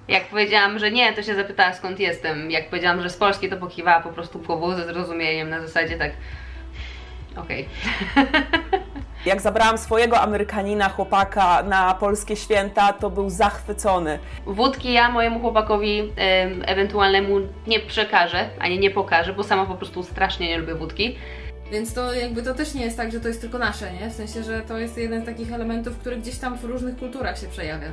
Jak powiedziałam, że nie, to się zapytała skąd jestem. Jak powiedziałam, że z Polski, to pokiwała po prostu głową ze zrozumieniem na zasadzie tak... Okej. Jak zabrałam swojego Amerykanina, chłopaka na polskie święta, to był zachwycony. Wódki ja mojemu chłopakowi ewentualnemu nie przekażę, ani nie pokażę, bo sama po prostu strasznie nie lubię wódki. Więc to jakby to też nie jest tak, że to jest tylko nasze, nie? W sensie, że to jest jeden z takich elementów, który gdzieś tam w różnych kulturach się przejawia.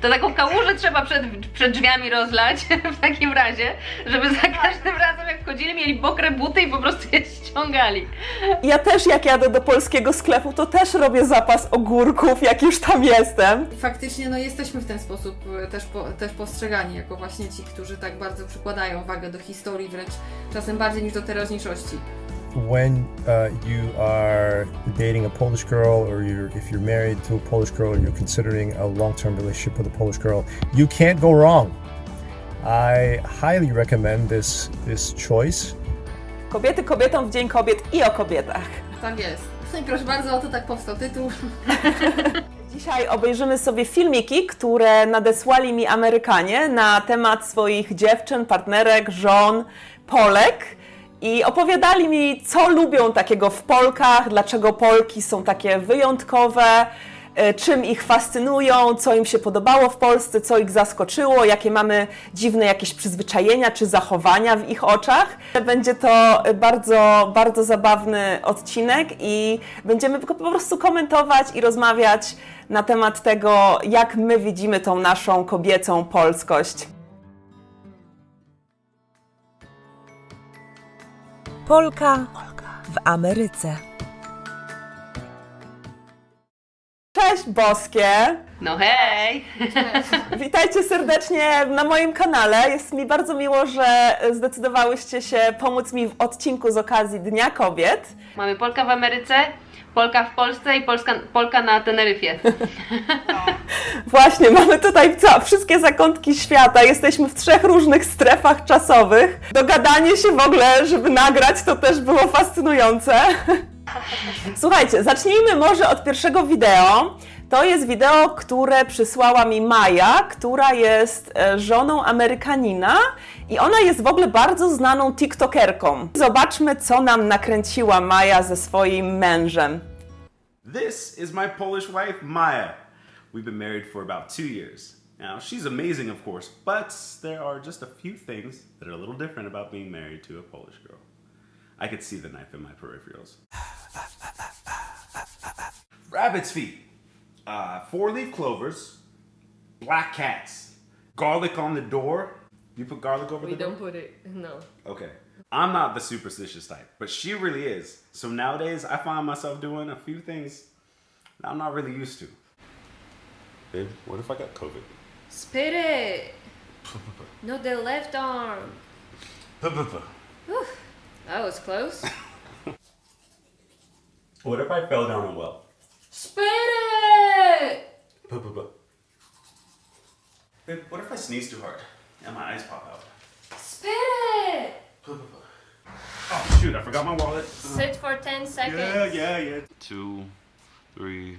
To taką kałużę trzeba przed drzwiami rozlać w takim razie, żeby za każdym razem jak wchodzili mieli mokre buty i po prostu je ściągali. Ja też jak jadę do polskiego sklepu, to też robię zapas ogórków, jak już tam jestem. I faktycznie no jesteśmy w ten sposób też postrzegani jako właśnie ci, którzy tak bardzo przykładają wagę do historii, wręcz czasem bardziej niż do teraźniejszości. When you are dating a Polish girl, or if you're married to a Polish girl, or you're considering a long-term relationship with a Polish girl, you can't go wrong. I highly recommend this choice. Kobiety kobietom w Dzień Kobiet i o kobietach. Tak jest. No i proszę bardzo, oto tak powstał tytuł. Dzisiaj obejrzymy sobie filmiki, które nadesłali mi Amerykanie na temat swoich dziewczyn, partnerek, żon, Polek. I opowiadali mi, co lubią takiego w Polkach, dlaczego Polki są takie wyjątkowe, czym ich fascynują, co im się podobało w Polsce, co ich zaskoczyło, jakie mamy dziwne jakieś przyzwyczajenia czy zachowania w ich oczach. Będzie to bardzo, bardzo zabawny odcinek i będziemy po prostu komentować i rozmawiać na temat tego, jak my widzimy tą naszą kobiecą polskość. Polka w Ameryce. Cześć boskie! No hej! Witajcie serdecznie na moim kanale. Jest mi bardzo miło, że zdecydowałyście się pomóc mi w odcinku z okazji Dnia Kobiet. Mamy Polka w Ameryce, Polka w Polsce i Polka na Teneryfie. Właśnie, mamy tutaj wszystkie zakątki świata. Jesteśmy w 3 różnych strefach czasowych. Dogadanie się w ogóle, żeby nagrać, to też było fascynujące. Słuchajcie, zacznijmy może od pierwszego wideo. To jest wideo, które przysłała mi Maja, która jest żoną Amerykanina i ona jest w ogóle bardzo znaną tiktokerką. Zobaczmy, co nam nakręciła Maja ze swoim mężem. This is my Polish wife, Maya. We've been married for about 2 years. Now, she's amazing, of course, but there are just a few things that are a little different about being married to a Polish girl. I could see the knife in my peripherals. Rabbit's feet, 4-leaf clovers, black cats, garlic on the door. You put garlic over the door? put it, no. Okay. I'm not the superstitious type, but she really is. So nowadays, I find myself doing a few things that I'm not really used to. Babe, what if I got COVID? Spit it! No, the left arm. That was close. What if I fell down a well? Spit it! Babe, what if I sneeze too hard and my eyes pop out? Spit it! Oh shoot, I forgot my wallet. Sit for 10 seconds. Yeah. 2, 3,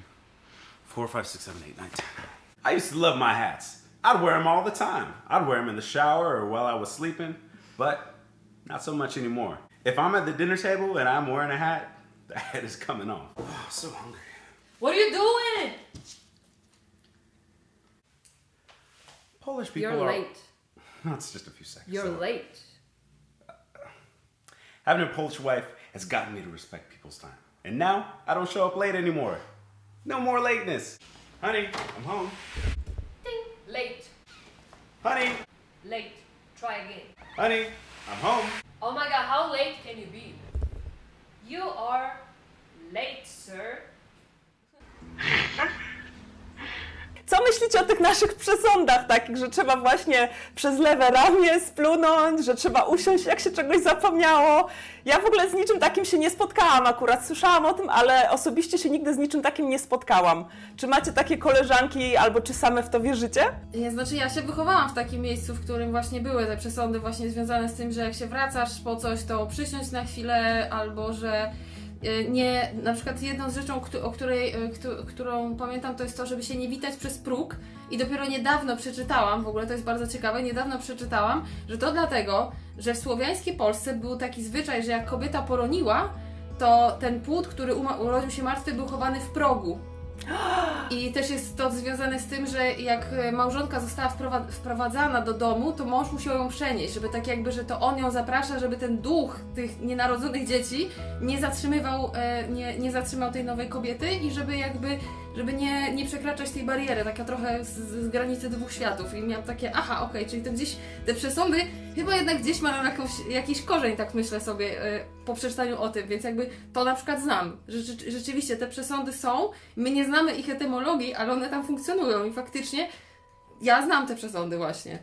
4, 5, 6, 7, 8, 9, 10. I used to love my hats. I'd wear them all the time. I'd wear them in the shower or while I was sleeping, but not so much anymore. If I'm at the dinner table and I'm wearing a hat, the hat is coming off. Oh, so hungry. What are you doing? Polish people You're are... late. No, it's just a few seconds. You're so- late. Having a Polish wife has gotten me to respect people's time. And now, I don't show up late anymore. No more lateness. Honey, I'm home. Ding. Late. Honey, Late. Try again. honey, I'm home. Oh my god, how late can you be? You are late, sir. Co myślicie o tych naszych przesądach takich, że trzeba właśnie przez lewe ramię splunąć, że trzeba usiąść, jak się czegoś zapomniało? Ja w ogóle z niczym takim się nie spotkałam akurat. Słyszałam o tym, ale osobiście się nigdy z niczym takim nie spotkałam. Czy macie takie koleżanki albo czy same w to wierzycie? Znaczy ja się wychowałam w takim miejscu, w którym właśnie były te przesądy właśnie związane z tym, że jak się wracasz po coś, to przysiąść na chwilę, albo że nie, na przykład jedną z rzeczą, którą pamiętam, to jest to, żeby się nie witać przez próg, I dopiero niedawno przeczytałam, w ogóle to jest bardzo ciekawe, niedawno przeczytałam, że to dlatego, że w słowiańskiej Polsce był taki zwyczaj, że jak kobieta poroniła, to ten płód, który urodził się martwy, był chowany w progu. I też jest to związane z tym, że jak małżonka została wprowadzana do domu, to mąż musiał ją przenieść, żeby tak jakby, że to on ją zaprasza, żeby ten duch tych nienarodzonych dzieci nie zatrzymał tej nowej kobiety i żeby nie przekraczać tej bariery, taka trochę z granicy dwóch światów. I miałam takie, okej, czyli to gdzieś te przesądy chyba jednak gdzieś mają jakiś korzeń, tak myślę sobie po przeczytaniu o tym, więc jakby to na przykład znam. Rzeczywiście te przesądy są, my nie znamy ich etymologii, ale one tam funkcjonują i faktycznie ja znam te przesądy właśnie.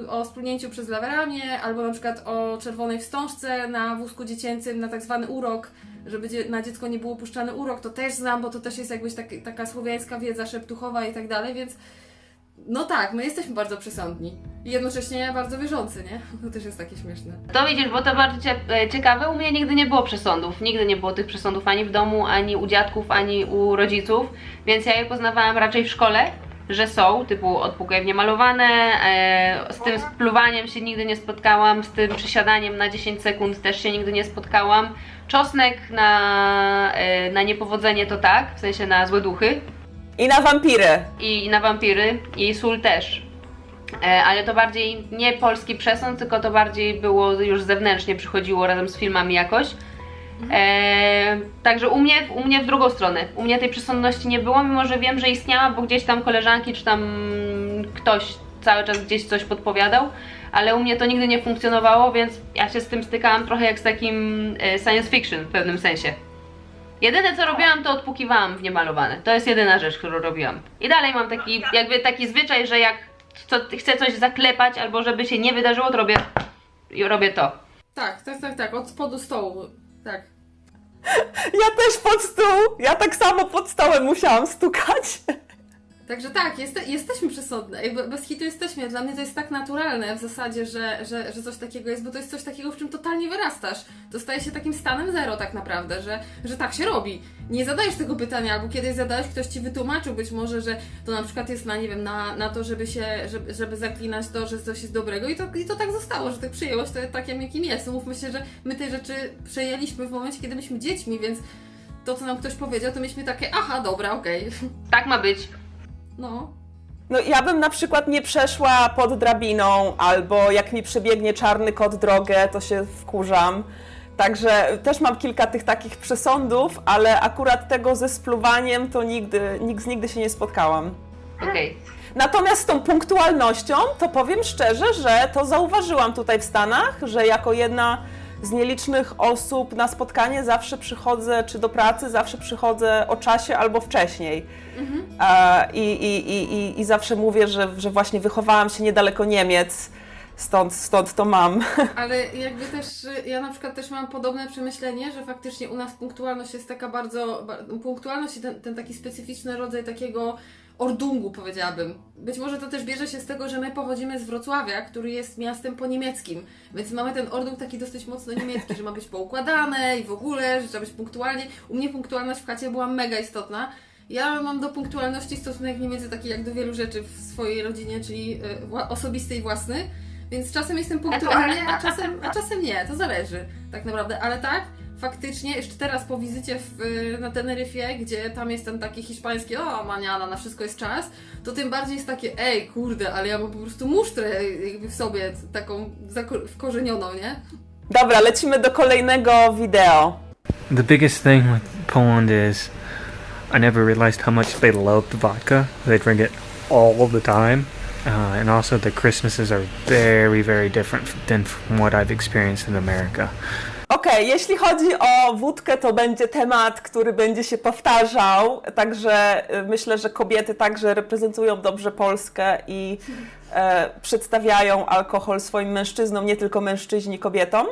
O splunięciu przez lewe ramię, albo na przykład o czerwonej wstążce na wózku dziecięcym, na tak zwany urok, żeby na dziecko nie było puszczany urok, to też znam, bo to też jest jakbyś taka słowiańska wiedza szeptuchowa i tak dalej, więc no tak, my jesteśmy bardzo przesądni i jednocześnie bardzo wierzący, nie? To też jest takie śmieszne. To widzisz, bo to bardzo ciekawe, u mnie nigdy nie było przesądów, nigdy nie było tych przesądów ani w domu, ani u dziadków, ani u rodziców, więc ja je poznawałam raczej w szkole, że są, typu odpukawnie malowane, z tym spluwaniem się nigdy nie spotkałam, z tym przysiadaniem na 10 sekund też się nigdy nie spotkałam. Czosnek na niepowodzenie to tak, w sensie na złe duchy. I na wampiry. I na wampiry, i sól też. Ale to bardziej nie polski przesąd, tylko to bardziej było już zewnętrznie, przychodziło razem z filmami jakoś. Także u mnie w drugą stronę. U mnie tej przesądności nie było, mimo że wiem, że istniała, bo gdzieś tam koleżanki czy tam ktoś cały czas gdzieś coś podpowiadał, ale u mnie to nigdy nie funkcjonowało, więc ja się z tym stykałam trochę jak z takim science fiction w pewnym sensie. Jedyne co robiłam, to odpukiwałam w niemalowane. To jest jedyna rzecz, którą robiłam. I dalej mam taki zwyczaj, że jak chcę coś zaklepać albo żeby się nie wydarzyło, to robię to. Tak, od spodu stołu, tak. Ja też pod stół, ja tak samo pod stołem musiałam stukać. Także tak, jesteśmy przesądne, bez hitu jesteśmy. Dla mnie to jest tak naturalne w zasadzie, że coś takiego jest, bo to jest coś takiego, w czym totalnie wyrastasz. To staje się takim stanem zero tak naprawdę, że tak się robi. Nie zadajesz tego pytania, albo kiedyś zadałeś, ktoś ci wytłumaczył być może, że to na przykład jest na to, żeby zaklinać to, że coś jest dobrego i to tak zostało, że tak przyjęłoś to takim, jakim jest. Mówmy się, że my te rzeczy przejęliśmy w momencie, kiedy byliśmy dziećmi, więc to, co nam ktoś powiedział, to mieliśmy takie, dobra, okej. Tak ma być. No ja bym na przykład nie przeszła pod drabiną, albo jak mi przebiegnie czarny kot drogę, to się wkurzam. Także też mam kilka tych takich przesądów, ale akurat tego ze spluwaniem to nigdy się nie spotkałam. Okej. Natomiast z tą punktualnością to powiem szczerze, że to zauważyłam tutaj w Stanach, że jako jedna z nielicznych osób na spotkanie zawsze przychodzę, czy do pracy, zawsze przychodzę o czasie albo wcześniej. I zawsze mówię, że właśnie wychowałam się niedaleko Niemiec, stąd to mam. Ale jakby też, ja na przykład też mam podobne przemyślenie, że faktycznie u nas punktualność jest taka punktualność i ten taki specyficzny rodzaj takiego ordungu, powiedziałabym. Być może to też bierze się z tego, że my pochodzimy z Wrocławia, który jest miastem poniemieckim, więc mamy ten ordung taki dosyć mocno niemiecki, że ma być poukładane i w ogóle, że trzeba być punktualnie. U mnie punktualność w chacie była mega istotna. Ja mam do punktualności stosunek niemiecki taki jak do wielu rzeczy w swojej rodzinie, czyli osobisty i własny, więc czasem jestem punktualnie, a czasem nie, to zależy tak naprawdę, ale tak, faktycznie, jeszcze teraz po wizycie na Teneryfie, gdzie tam jest ten taki hiszpański, maniana, na wszystko jest czas, to tym bardziej jest takie, kurde, ale ja mam po prostu musztrę jakby w sobie taką wkorzenioną, nie? Dobra, lecimy do kolejnego wideo. The biggest thing with Poland is I never realized how much they loved vodka. They drink it all the time. And also the Christmases are very, very different than from what I've experienced in America. Okej, jeśli chodzi o wódkę, to będzie temat, który będzie się powtarzał, także myślę, że kobiety także reprezentują dobrze Polskę i przedstawiają alkohol swoim mężczyznom, nie tylko mężczyźni kobietom.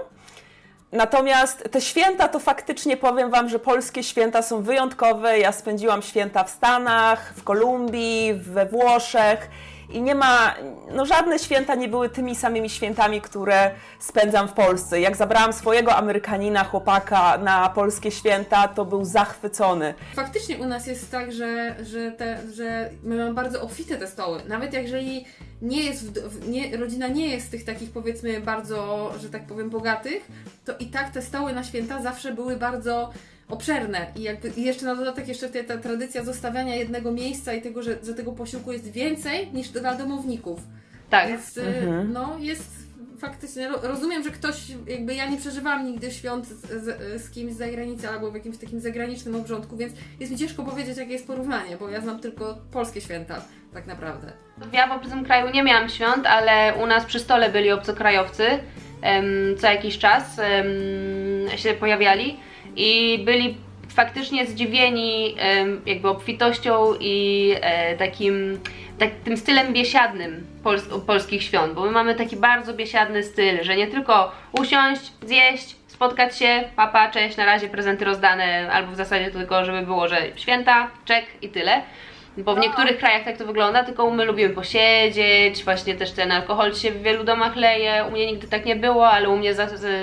Natomiast te święta to faktycznie powiem Wam, że polskie święta są wyjątkowe. Ja spędziłam święta w Stanach, w Kolumbii, we Włoszech i nie ma, no żadne święta nie były tymi samymi świętami, które spędzam w Polsce. Jak zabrałam swojego Amerykanina, chłopaka na polskie święta, to był zachwycony. Faktycznie u nas jest tak, że my mamy bardzo obfite te stoły. Nawet jeżeli nie jest rodzina nie jest z tych takich, powiedzmy, bardzo, że tak powiem, bogatych, to i tak te stoły na święta zawsze były bardzo obszerne. I jeszcze na dodatek ta tradycja zostawiania jednego miejsca i tego, że tego posiłku jest więcej niż dla domowników. Tak. Więc no jest faktycznie, rozumiem, że ktoś, jakby ja nie przeżywałam nigdy świąt z kimś z zagranicy albo w jakimś takim zagranicznym obrządku, więc jest mi ciężko powiedzieć, jakie jest porównanie, bo ja znam tylko polskie święta, tak naprawdę. Ja w obcym kraju nie miałam świąt, ale u nas przy stole byli obcokrajowcy, co jakiś czas się pojawiali i byli faktycznie zdziwieni jakby obfitością i tym stylem biesiadnym polskich świąt, bo my mamy taki bardzo biesiadny styl, że nie tylko usiąść, zjeść, spotkać się, papa, cześć, na razie prezenty rozdane, albo w zasadzie tylko, żeby było, że święta, czek i tyle. Bo w niektórych krajach tak to wygląda, tylko my lubimy posiedzieć, właśnie też ten alkohol się w wielu domach leje, u mnie nigdy tak nie było, ale u mnie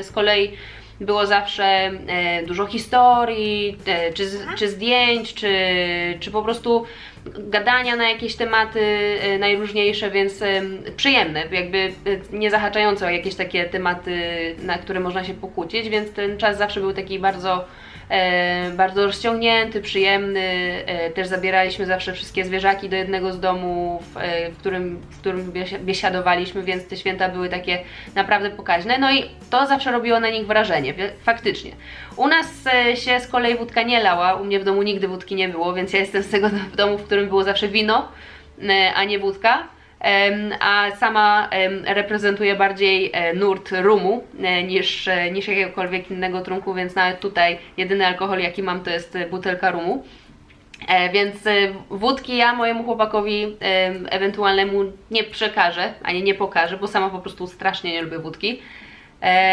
z kolei było zawsze dużo historii, czy zdjęć, czy po prostu gadania na jakieś tematy najróżniejsze, więc przyjemne, jakby nie zahaczające o jakieś takie tematy, na które można się pokłócić, więc ten czas zawsze był taki bardzo rozciągnięty, przyjemny. Też zabieraliśmy zawsze wszystkie zwierzaki do jednego z domów, w którym biesiadowaliśmy, więc te święta były takie naprawdę pokaźne. No i to zawsze robiło na nich wrażenie, faktycznie. U nas się z kolei wódka nie lała, u mnie w domu nigdy wódki nie było, więc ja jestem z tego domu, w którym było zawsze wino, a nie wódka. A sama reprezentuję bardziej nurt rumu niż jakiegokolwiek innego trunku, więc nawet tutaj jedyny alkohol, jaki mam, to jest butelka rumu. Więc wódki ja mojemu chłopakowi ewentualnemu nie przekażę, ani nie pokażę, bo sama po prostu strasznie nie lubię wódki.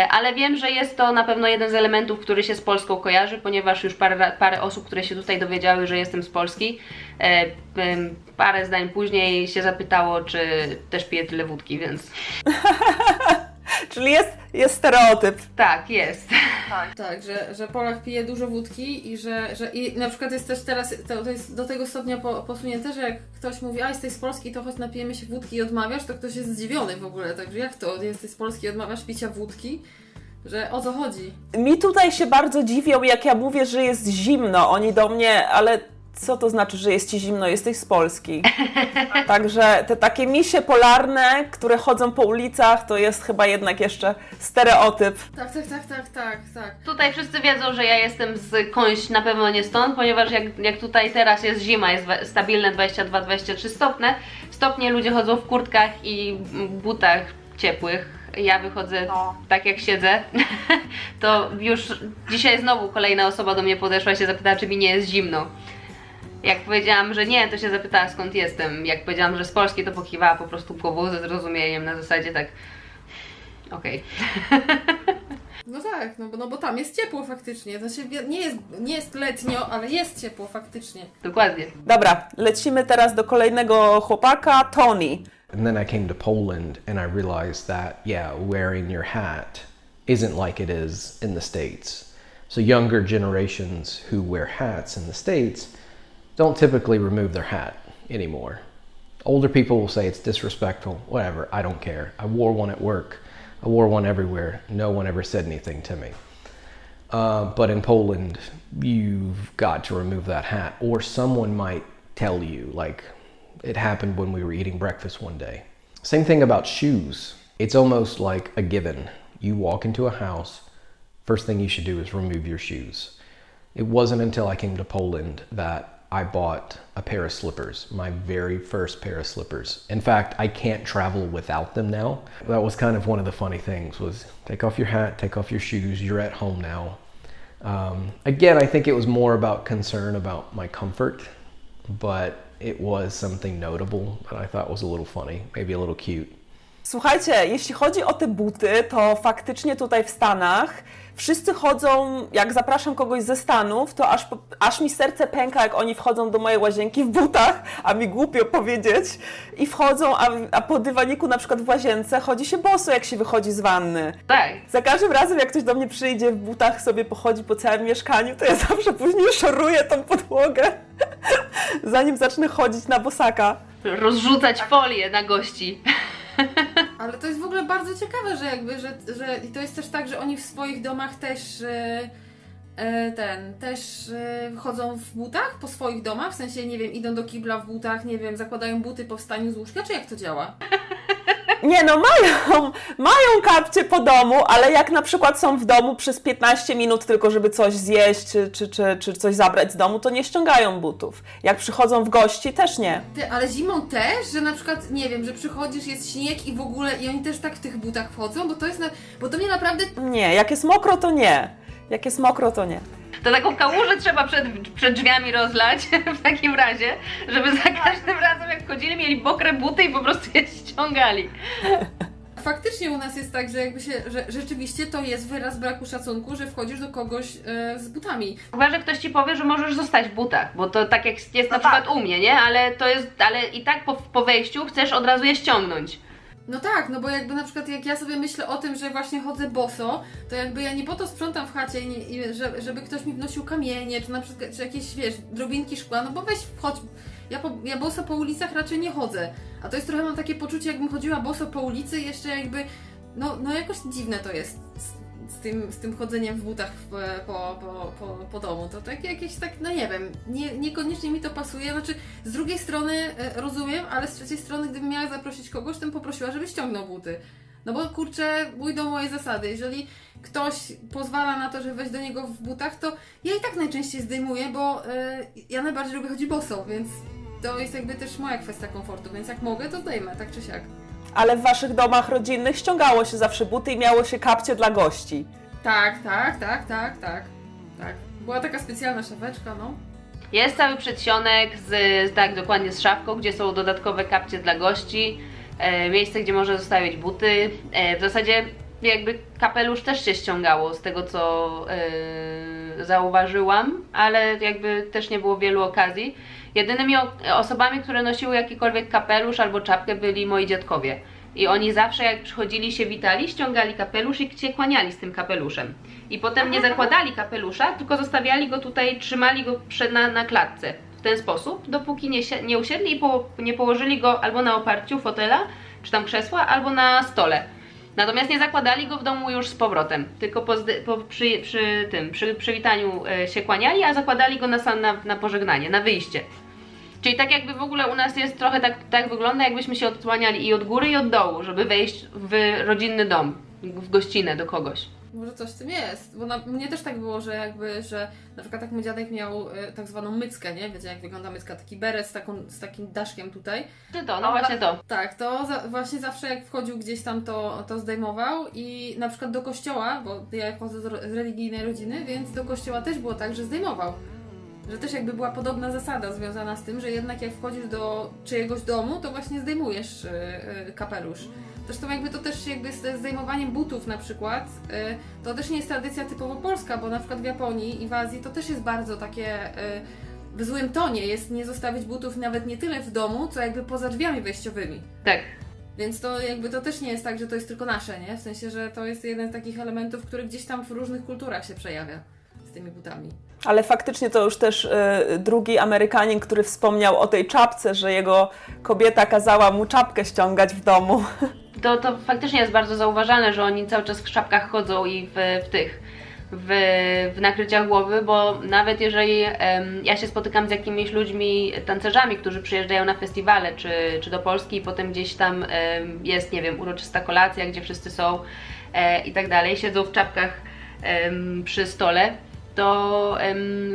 Ale wiem, że jest to na pewno jeden z elementów, który się z Polską kojarzy, ponieważ już parę osób, które się tutaj dowiedziały, że jestem z Polski, parę zdań później się zapytało, czy też piję tyle wódki, więc... Czyli jest stereotyp. Tak, jest. Tak, że Polak pije dużo wódki i że i na przykład jest też teraz, to jest do tego stopnia posunięte, że jak ktoś mówi, a jesteś z Polski, to chodź napijemy się wódki i odmawiasz, to ktoś jest zdziwiony w ogóle, także jak to, jesteś z Polski i odmawiasz picia wódki? Że o co chodzi? Mi tutaj się bardzo dziwią, jak ja mówię, że jest zimno. Oni do mnie, ale co to znaczy, że jest ci zimno? Jesteś z Polski. Także te takie misie polarne, które chodzą po ulicach, to jest chyba jednak jeszcze stereotyp. Tak. Tutaj wszyscy wiedzą, że ja jestem z Końś, na pewno nie stąd, ponieważ jak tutaj teraz jest zima, jest stabilne 22-23 stopnie, ludzie chodzą w kurtkach i butach ciepłych. Ja wychodzę tak jak siedzę, to już dzisiaj znowu kolejna osoba do mnie podeszła i się zapytała, czy mi nie jest zimno. Jak powiedziałam, że nie, to się zapytała, skąd jestem. Jak powiedziałam, że z Polski, to pokiwała po prostu głową ze zrozumieniem, na zasadzie tak okej. No tak, no bo tam jest ciepło faktycznie, znaczy nie jest letnio, ale jest ciepło faktycznie. Dokładnie. Dobra, lecimy teraz do kolejnego chłopaka, Tony. And then I came to Poland and I realized that, wearing your hat isn't like it is in the States. So younger generations who wear hats in the States don't typically remove their hat anymore. Older people will say it's disrespectful, whatever, I don't care. I wore one at work. I wore one everywhere. No one ever said anything to me. But in Poland, you've got to remove that hat, or someone might tell you, like it happened when we were eating breakfast one day. Same thing about shoes. It's almost like a given. You walk into a house, first thing you should do is remove your shoes. It wasn't until I came to Poland that I bought a pair of slippers, my very first pair of slippers. In fact, I can't travel without them now. That was kind of one of the funny things, was take off your hat, take off your shoes, you're at home now. Again, I think it was more about concern about my comfort, but it was something notable that I thought was a little funny, maybe a little cute. Słuchajcie, jeśli chodzi o te buty, to faktycznie tutaj w Stanach wszyscy chodzą, jak zapraszam kogoś ze Stanów, to aż mi serce pęka, jak oni wchodzą do mojej łazienki w butach, a mi głupio powiedzieć, i wchodzą, a po dywaniku na przykład w łazience chodzi się boso, jak się wychodzi z wanny. Tak. Za każdym razem, jak ktoś do mnie przyjdzie w butach, sobie pochodzi po całym mieszkaniu, to ja zawsze później szoruję tą podłogę, zanim zacznę chodzić na bosaka. Rozrzucać folię na gości. Ale to jest w ogóle bardzo ciekawe, że jakby, że i to jest też tak, że oni w swoich domach też chodzą w butach po swoich domach, w sensie, nie wiem, idą do kibla w butach, nie wiem, zakładają buty po wstaniu z łóżka, czy jak to działa? Nie no, mają kapcie po domu, ale jak na przykład są w domu przez 15 minut tylko, żeby coś zjeść, czy coś zabrać z domu, to nie ściągają butów. Jak przychodzą w gości, też nie. Ty, ale zimą też, że na przykład, nie wiem, że przychodzisz, jest śnieg i w ogóle, i oni też tak w tych butach wchodzą, bo to jest, bo to mnie naprawdę... Nie, jak jest mokro, to nie. Jak jest mokro, to nie. To taką kałużę trzeba przed drzwiami rozlać w takim razie, żeby za każdym razem jak wchodzili, mieli mokre buty i po prostu je ściągali. Faktycznie u nas jest tak, że jakby że rzeczywiście to jest wyraz braku szacunku, że wchodzisz do kogoś z butami. Chyba, że ktoś ci powie, że możesz zostać w butach, bo to tak jak jest na przykład u mnie, nie? Ale i tak po wejściu chcesz od razu je ściągnąć. No tak, no bo jakby na przykład jak ja sobie myślę o tym, że właśnie chodzę boso, to jakby ja nie po to sprzątam w chacie, żeby ktoś mi wnosił kamienie, czy na przykład czy jakieś, wiesz, drobinki szkła, no bo weź wchodź, ja boso po ulicach raczej nie chodzę, a to jest trochę, mam takie poczucie, jakbym chodziła boso po ulicy, jeszcze jakby, no jakoś dziwne to jest z tym chodzeniem w butach po domu, to tak jakieś tak, no nie wiem, niekoniecznie mi to pasuje, znaczy z drugiej strony rozumiem, ale z trzeciej strony gdybym miała zaprosić kogoś, to bym poprosiła, żeby ściągnął buty. No bo kurczę, pójdą moje zasady, jeżeli ktoś pozwala na to, żeby wejść do niego w butach, to ja i tak najczęściej zdejmuję, bo ja najbardziej lubię chodzić boso, więc to jest jakby też moja kwestia komfortu, więc jak mogę, to zdejmę, tak czy siak. Ale w waszych domach rodzinnych ściągało się zawsze buty i miało się kapcie dla gości. Tak. Była taka specjalna szafeczka, no. Jest cały przedsionek tak dokładnie z szafką, gdzie są dodatkowe kapcie dla gości, miejsce, gdzie można zostawić buty. W zasadzie jakby kapelusz też się ściągało z tego, co zauważyłam, ale jakby też nie było wielu okazji. Jedynymi osobami, które nosiły jakikolwiek kapelusz albo czapkę, byli moi dziadkowie. I oni zawsze jak przychodzili, się witali, ściągali kapelusz i się kłaniali z tym kapeluszem. I potem nie zakładali kapelusza, tylko zostawiali go tutaj, trzymali go na klatce. W ten sposób, dopóki nie usiedli i nie położyli go albo na oparciu fotela, czy tam krzesła, albo na stole. Natomiast nie zakładali go w domu już z powrotem, tylko przy przywitaniu się kłaniali, a zakładali go na pożegnanie, na wyjście. Czyli tak jakby w ogóle u nas jest trochę tak wygląda, jakbyśmy się odsłaniali i od góry, i od dołu, żeby wejść w rodzinny dom, w gościnę do kogoś. Może coś w tym jest, bo mnie też tak było, że na przykład tak mój dziadek miał tak zwaną myckę, nie? Wiecie jak wygląda mycka, taki beret z takim daszkiem tutaj. Czy to, no właśnie to. Tak, to właśnie zawsze jak wchodził gdzieś tam to zdejmował i na przykład do kościoła, bo ja chodzę z religijnej rodziny, więc do kościoła też było tak, że zdejmował. Że też jakby była podobna zasada związana z tym, że jednak jak wchodzisz do czyjegoś domu, to właśnie zdejmujesz kapelusz. Zresztą jakby to też jakby z zdejmowaniem butów na przykład, to też nie jest tradycja typowo polska, bo na przykład w Japonii i w Azji to też jest bardzo takie w złym tonie jest nie zostawić butów nawet nie tyle w domu, co jakby poza drzwiami wejściowymi. Tak. Więc to jakby to też nie jest tak, że to jest tylko nasze, nie? W sensie, że to jest jeden z takich elementów, który gdzieś tam w różnych kulturach się przejawia z tymi butami. Ale faktycznie to już też drugi Amerykanin, który wspomniał o tej czapce, że jego kobieta kazała mu czapkę ściągać w domu. To faktycznie jest bardzo zauważalne, że oni cały czas w szapkach chodzą i w nakryciach głowy, bo nawet jeżeli ja się spotykam z jakimiś ludźmi, tancerzami, którzy przyjeżdżają na festiwale czy do Polski i potem gdzieś tam jest, nie wiem, uroczysta kolacja, gdzie wszyscy są i tak dalej, siedzą w czapkach przy stole, to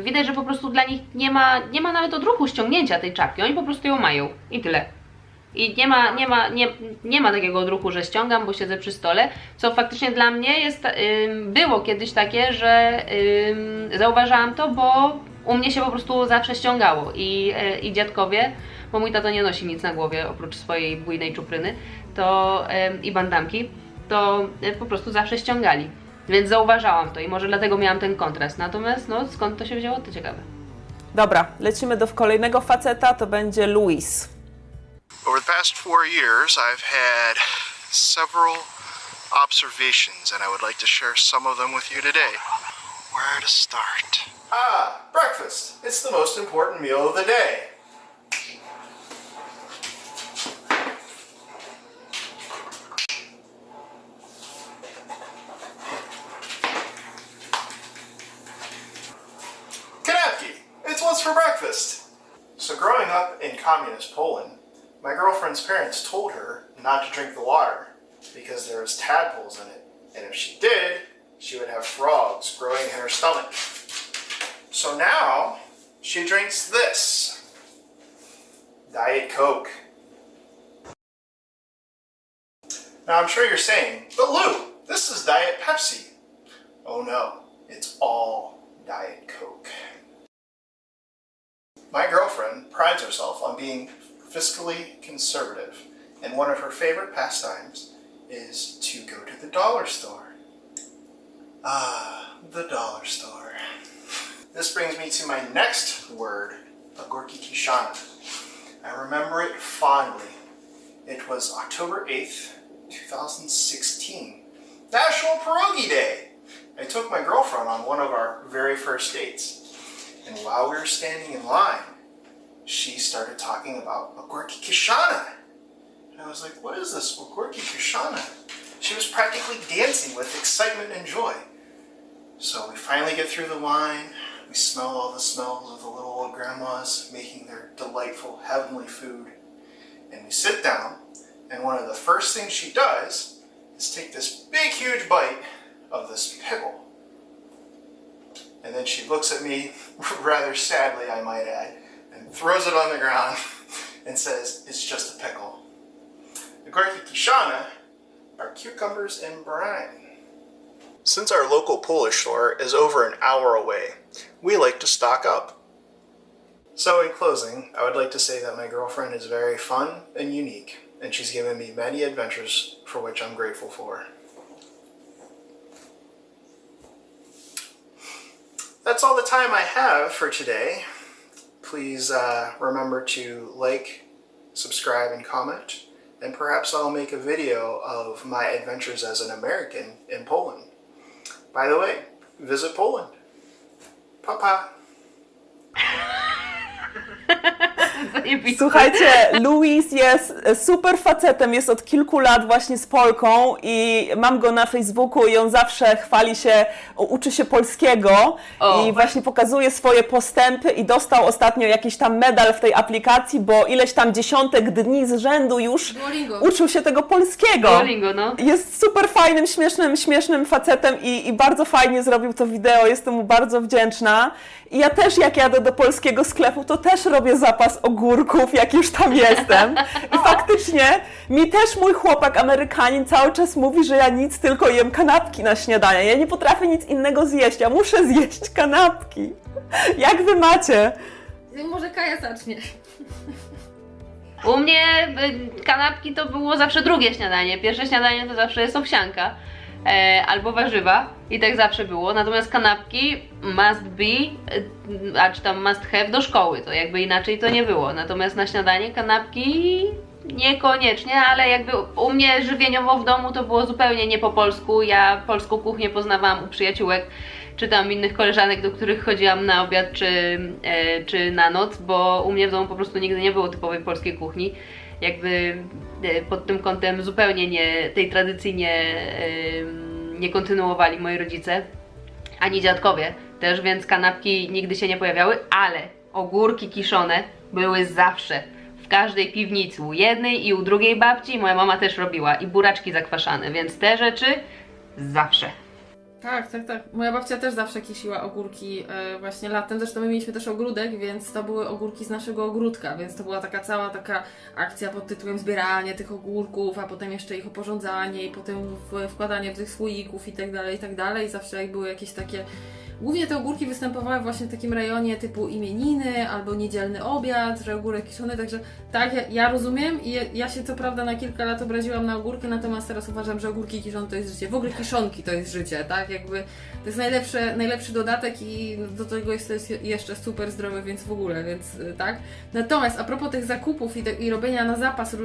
widać, że po prostu dla nich nie ma nawet odruchu ściągnięcia tej czapki, oni po prostu ją mają i tyle. I nie ma takiego odruchu, że ściągam, bo siedzę przy stole, co faktycznie dla mnie było kiedyś takie, że zauważałam to, bo u mnie się po prostu zawsze ściągało i dziadkowie bo mój tato nie nosi nic na głowie oprócz swojej bujnej czupryny, to i bandamki, to po prostu zawsze ściągali. Więc zauważałam to i może dlatego miałam ten kontrast. Natomiast no, skąd to się wzięło, to ciekawe. Dobra, lecimy do kolejnego faceta, to będzie Luis. Over the past 4 years, I've had several observations, and I would like to share some of them with you today. Where to start? Breakfast. It's the most important meal of the day. Kanapki. It's what's for breakfast. So growing up in communist Poland, my girlfriend's parents told her not to drink the water because there was tadpoles in it. And if she did, she would have frogs growing in her stomach. So now she drinks this Diet Coke. Now I'm sure you're saying, but Lou, this is Diet Pepsi. Oh no, it's all Diet Coke. My girlfriend prides herself on being fiscally conservative, and one of her favorite pastimes is to go to the dollar store. Ah, the dollar store. This brings me to my next word, Agorki Kishana. I remember it fondly. It was October 8th, 2016, National Pierogi Day. I took my girlfriend on one of our very first dates. And while we were standing in line, she started talking about Agorki Kishana. And I was like, what is this Agorki Kishana? She was practically dancing with excitement and joy. So we finally get through the line. We smell all the smells of the little old grandmas making their delightful heavenly food. And we sit down, and one of the first things she does is take this big, huge bite of this pickle. And then she looks at me, rather sadly I might add, and throws it on the ground and says, it's just a pickle. The Agorki Kishana are cucumbers in brine. Since our local Polish store is over an hour away, we like to stock up. So in closing, I would like to say that my girlfriend is very fun and unique, and she's given me many adventures for which I'm grateful for. That's all the time I have for today. Please remember to like, subscribe, and comment, and perhaps I'll make a video of my adventures as an American in Poland. By the way, visit Poland. Pa. Słuchajcie, Luis jest super facetem, jest od kilku lat właśnie z Polką i mam go na Facebooku i on zawsze chwali się, uczy się polskiego i właśnie pokazuje swoje postępy i dostał ostatnio jakiś tam medal w tej aplikacji, bo ileś tam dziesiątek dni z rzędu już Duolingo. uczył się tego polskiego. Duolingo, no. Jest super fajnym, śmiesznym facetem i bardzo fajnie zrobił to wideo, jestem mu bardzo wdzięczna. I ja też jak jadę do polskiego sklepu, to też robię zapas ogórków, jak już tam jestem. I faktycznie mi też mój chłopak Amerykanin cały czas mówi, że ja nic, tylko jem kanapki na śniadanie. Ja nie potrafię nic innego zjeść, ja muszę zjeść kanapki. Jak wy macie? Może Kaja zacznie. U mnie kanapki to było zawsze drugie śniadanie. Pierwsze śniadanie to zawsze jest owsianka albo warzywa i tak zawsze było. Natomiast kanapki must be, a czy tam must have do szkoły, to jakby inaczej to nie było. Natomiast na śniadanie kanapki niekoniecznie, ale jakby u mnie żywieniowo w domu to było zupełnie nie po polsku. Ja polską kuchnię poznawałam u przyjaciółek, czy tam innych koleżanek, do których chodziłam na obiad, czy na noc, bo u mnie w domu po prostu nigdy nie było typowej polskiej kuchni. Jakby pod tym kątem zupełnie tej tradycji nie kontynuowali moi rodzice, ani dziadkowie też, więc kanapki nigdy się nie pojawiały, ale ogórki kiszone były zawsze. W każdej piwnicy, u jednej i u drugiej babci, moja mama też robiła i buraczki zakwaszane, więc te rzeczy zawsze. Tak. Moja babcia też zawsze kisiła ogórki właśnie latem. Zresztą my mieliśmy też ogródek, więc to były ogórki z naszego ogródka, więc to była cała taka akcja pod tytułem zbieranie tych ogórków, a potem jeszcze ich oporządzanie i potem wkładanie do tych słoików i tak dalej. I zawsze jak były jakieś takie Głównie te ogórki występowały właśnie w takim rejonie typu imieniny albo niedzielny obiad, że ogórek kiszony, także tak, ja rozumiem i ja się co prawda na kilka lat obraziłam na ogórki, natomiast teraz uważam, że ogórki kiszone to jest życie. W ogóle kiszonki to jest życie, tak? Jakby to jest najlepszy dodatek i do tego jest jeszcze super zdrowe, więc w ogóle, więc tak. Natomiast a propos tych zakupów i robienia na zapas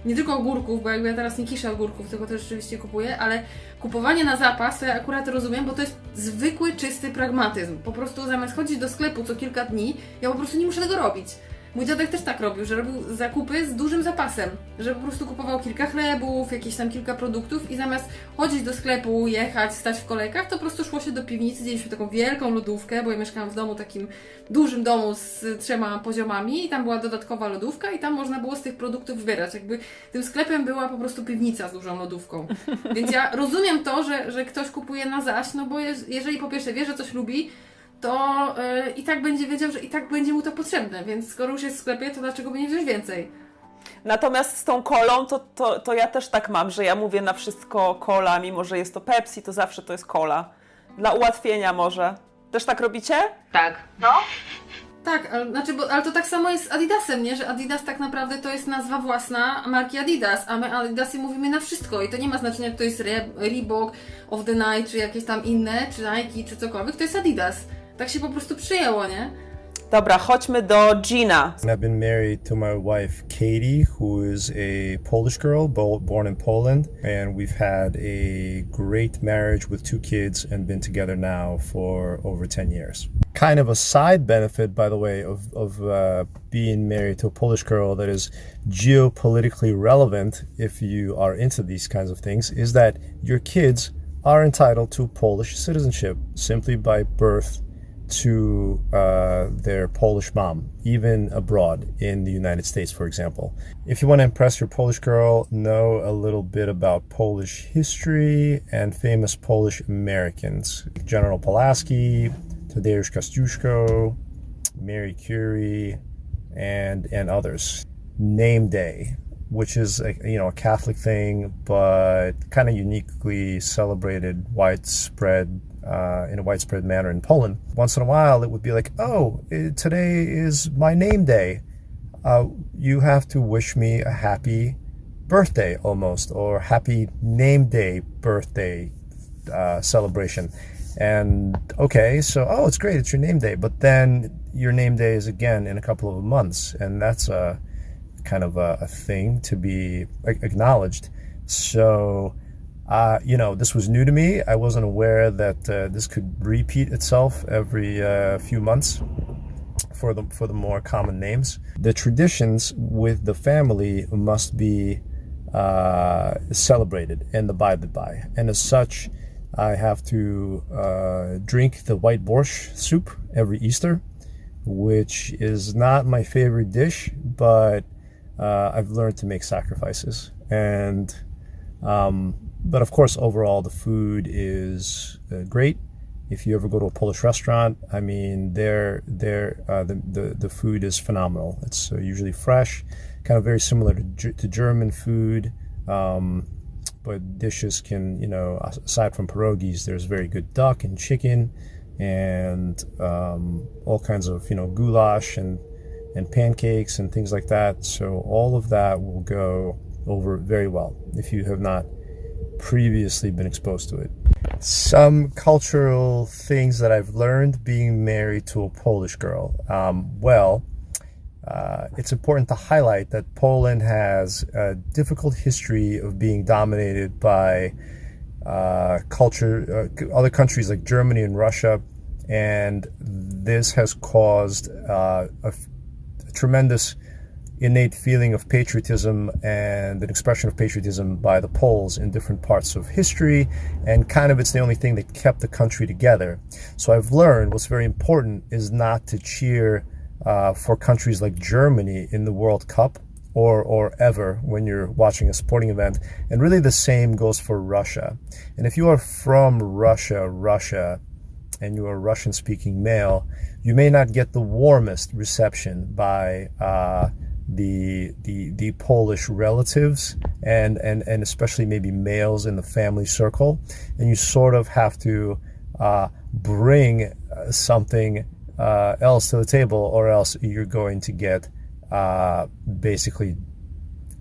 nie tylko ogórków, bo jakby ja teraz nie kiszę ogórków, tylko też rzeczywiście kupuję, ale kupowanie na zapas to ja akurat rozumiem, bo to jest zwykły, czysty pragmatyzm. Po prostu zamiast chodzić do sklepu co kilka dni, ja po prostu nie muszę tego robić. Mój dziadek też tak robił, że robił zakupy z dużym zapasem, że po prostu kupował kilka chlebów, jakieś tam kilka produktów i zamiast chodzić do sklepu, jechać, stać w kolejkach, to po prostu szło się do piwnicy, mieliśmy taką wielką lodówkę, bo ja mieszkałam w domu, takim dużym domu z 3 poziomami i tam była dodatkowa lodówka i tam można było z tych produktów wybierać. Jakby tym sklepem była po prostu piwnica z dużą lodówką. Więc ja rozumiem to, że ktoś kupuje na zaś, no bo jeżeli po pierwsze wie, że coś lubi, to i tak będzie wiedział, że i tak będzie mu to potrzebne, więc skoro już jest w sklepie, to dlaczego by nie wziąć więcej? Natomiast z tą kolą, to ja też tak mam, że ja mówię na wszystko cola, mimo że jest to Pepsi, to zawsze to jest cola. Dla ułatwienia może. Też tak robicie? Tak. Tak, ale to tak samo jest z Adidasem, nie? Że Adidas tak naprawdę to jest nazwa własna marki Adidas, a my Adidasy mówimy na wszystko i to nie ma znaczenia, czy to jest Reebok, Of the Night, czy jakieś tam inne, czy Nike, czy cokolwiek, to jest Adidas. Tak się po prostu przyjęło, nie? Dobra, chodźmy do Gina. I've been married to my wife Katie, who is a Polish girl born in Poland, and we've had a great marriage with 2 kids and been together now for over 10 years. Kind of a side benefit, by the way, of being married to a Polish girl that is geopolitically relevant, if you are into these kinds of things, is that your kids are entitled to Polish citizenship simply by birth to their Polish mom, even abroad in the United States, for example. If you want to impress your Polish girl, know a little bit about Polish history and famous Polish Americans. General Pulaski, Tadeusz Kościuszko, Mary Curie, and others. Name Day, which is a Catholic thing, but kind of uniquely celebrated in a widespread manner in Poland. Once in a while, it would be like, today is my name day. You have to wish me a happy birthday almost, or happy name day birthday celebration. And okay, so, it's great, it's your name day. But then your name day is again in a couple of months. And that's a kind of a thing to be acknowledged. So, this was new to me. I wasn't aware that this could repeat itself every few months for the more common names. The traditions with the family must be celebrated and abided by. And as such, I have to drink the white borscht soup every Easter, which is not my favorite dish, but I've learned to make sacrifices. And but of course, overall, the food is great. If you ever go to a Polish restaurant, I mean, the food is phenomenal. It's usually fresh, kind of very similar to German food. But dishes can, aside from pierogies, there's very good duck and chicken, and all kinds of, goulash and pancakes and things like that. So all of that will go over very well if you have not previously been exposed to it. Some cultural things that I've learned being married to a Polish girl. It's important to highlight that Poland has a difficult history of being dominated by other countries like Germany and Russia, and this has caused a tremendous innate feeling of patriotism and an expression of patriotism by the Poles in different parts of history, and kind of it's the only thing that kept the country together. So I've learned what's very important is not to cheer for countries like Germany in the World Cup or ever when you're watching a sporting event. And really the same goes for Russia. And if you are from Russia, and you are a Russian-speaking male, you may not get the warmest reception by the Polish relatives and especially maybe males in the family circle. And you sort of have to bring something else to the table, or else you're going to get basically